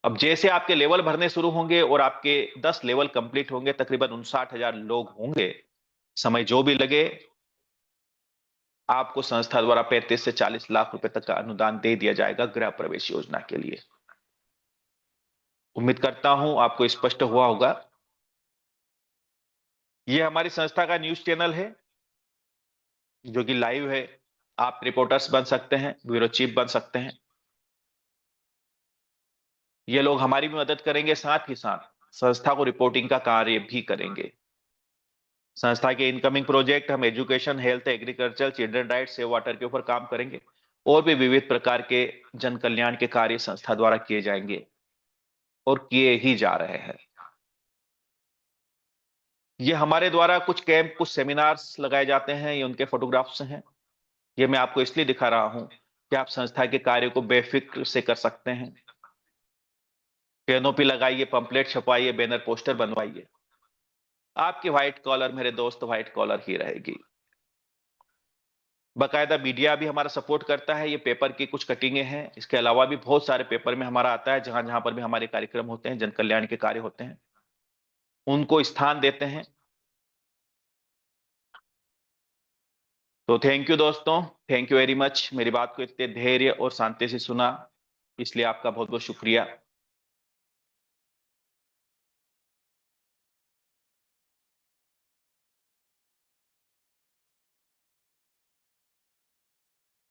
अब जैसे आपके लेवल भरने शुरू होंगे और आपके 10 लेवल कंप्लीट होंगे, तकरीबन 59,000 लोग होंगे, समय जो भी लगे, आपको संस्था द्वारा 35 से 40 लाख रुपए तक का अनुदान दे दिया जाएगा गृह प्रवेश योजना के लिए। उम्मीद करता हूं आपको स्पष्ट हुआ होगा। यह हमारी संस्था का न्यूज चैनल है जो कि लाइव है। आप रिपोर्टर्स बन सकते हैं, ब्यूरो चीफ बन सकते हैं। ये लोग हमारी भी मदद करेंगे, साथ ही साथ संस्था को रिपोर्टिंग का कार्य भी करेंगे। संस्था के इनकमिंग प्रोजेक्ट हम education, health, agriculture, children right, save water के ऊपर काम करेंगे और भी विविध प्रकार के जन कल्याण के कार्य संस्था द्वारा किए जाएंगे और किए ही जा रहे हैं। ये हमारे द्वारा कुछ कैंप, कुछ सेमिनार्स लगाए जाते हैं, ये उनके फोटोग्राफ्स हैं। ये मैं आपको इसलिए दिखा रहा हूं कि आप संस्था के कार्य को बेफिक्र से कर सकते हैं। कैनोपी लगाइए, पंपलेट छपवाइए, बैनर पोस्टर बनवाइए। आपकी व्हाइट कॉलर, मेरे दोस्त, व्हाइट कॉलर ही रहेगी। बाकायदा मीडिया भी हमारा सपोर्ट करता है। ये पेपर की कुछ कटिंगें हैं, इसके अलावा भी बहुत सारे पेपर में हमारा आता है, जहां जहां पर भी हमारे कार्यक्रम होते हैं, जन कल्याण के कार्य होते हैं, उनको स्थान देते हैं। तो थैंक यू दोस्तों, थैंक यू वेरी मच। मेरी बात को इतने धैर्य और शांति से सुना, इसलिए आपका बहुत बहुत शुक्रिया।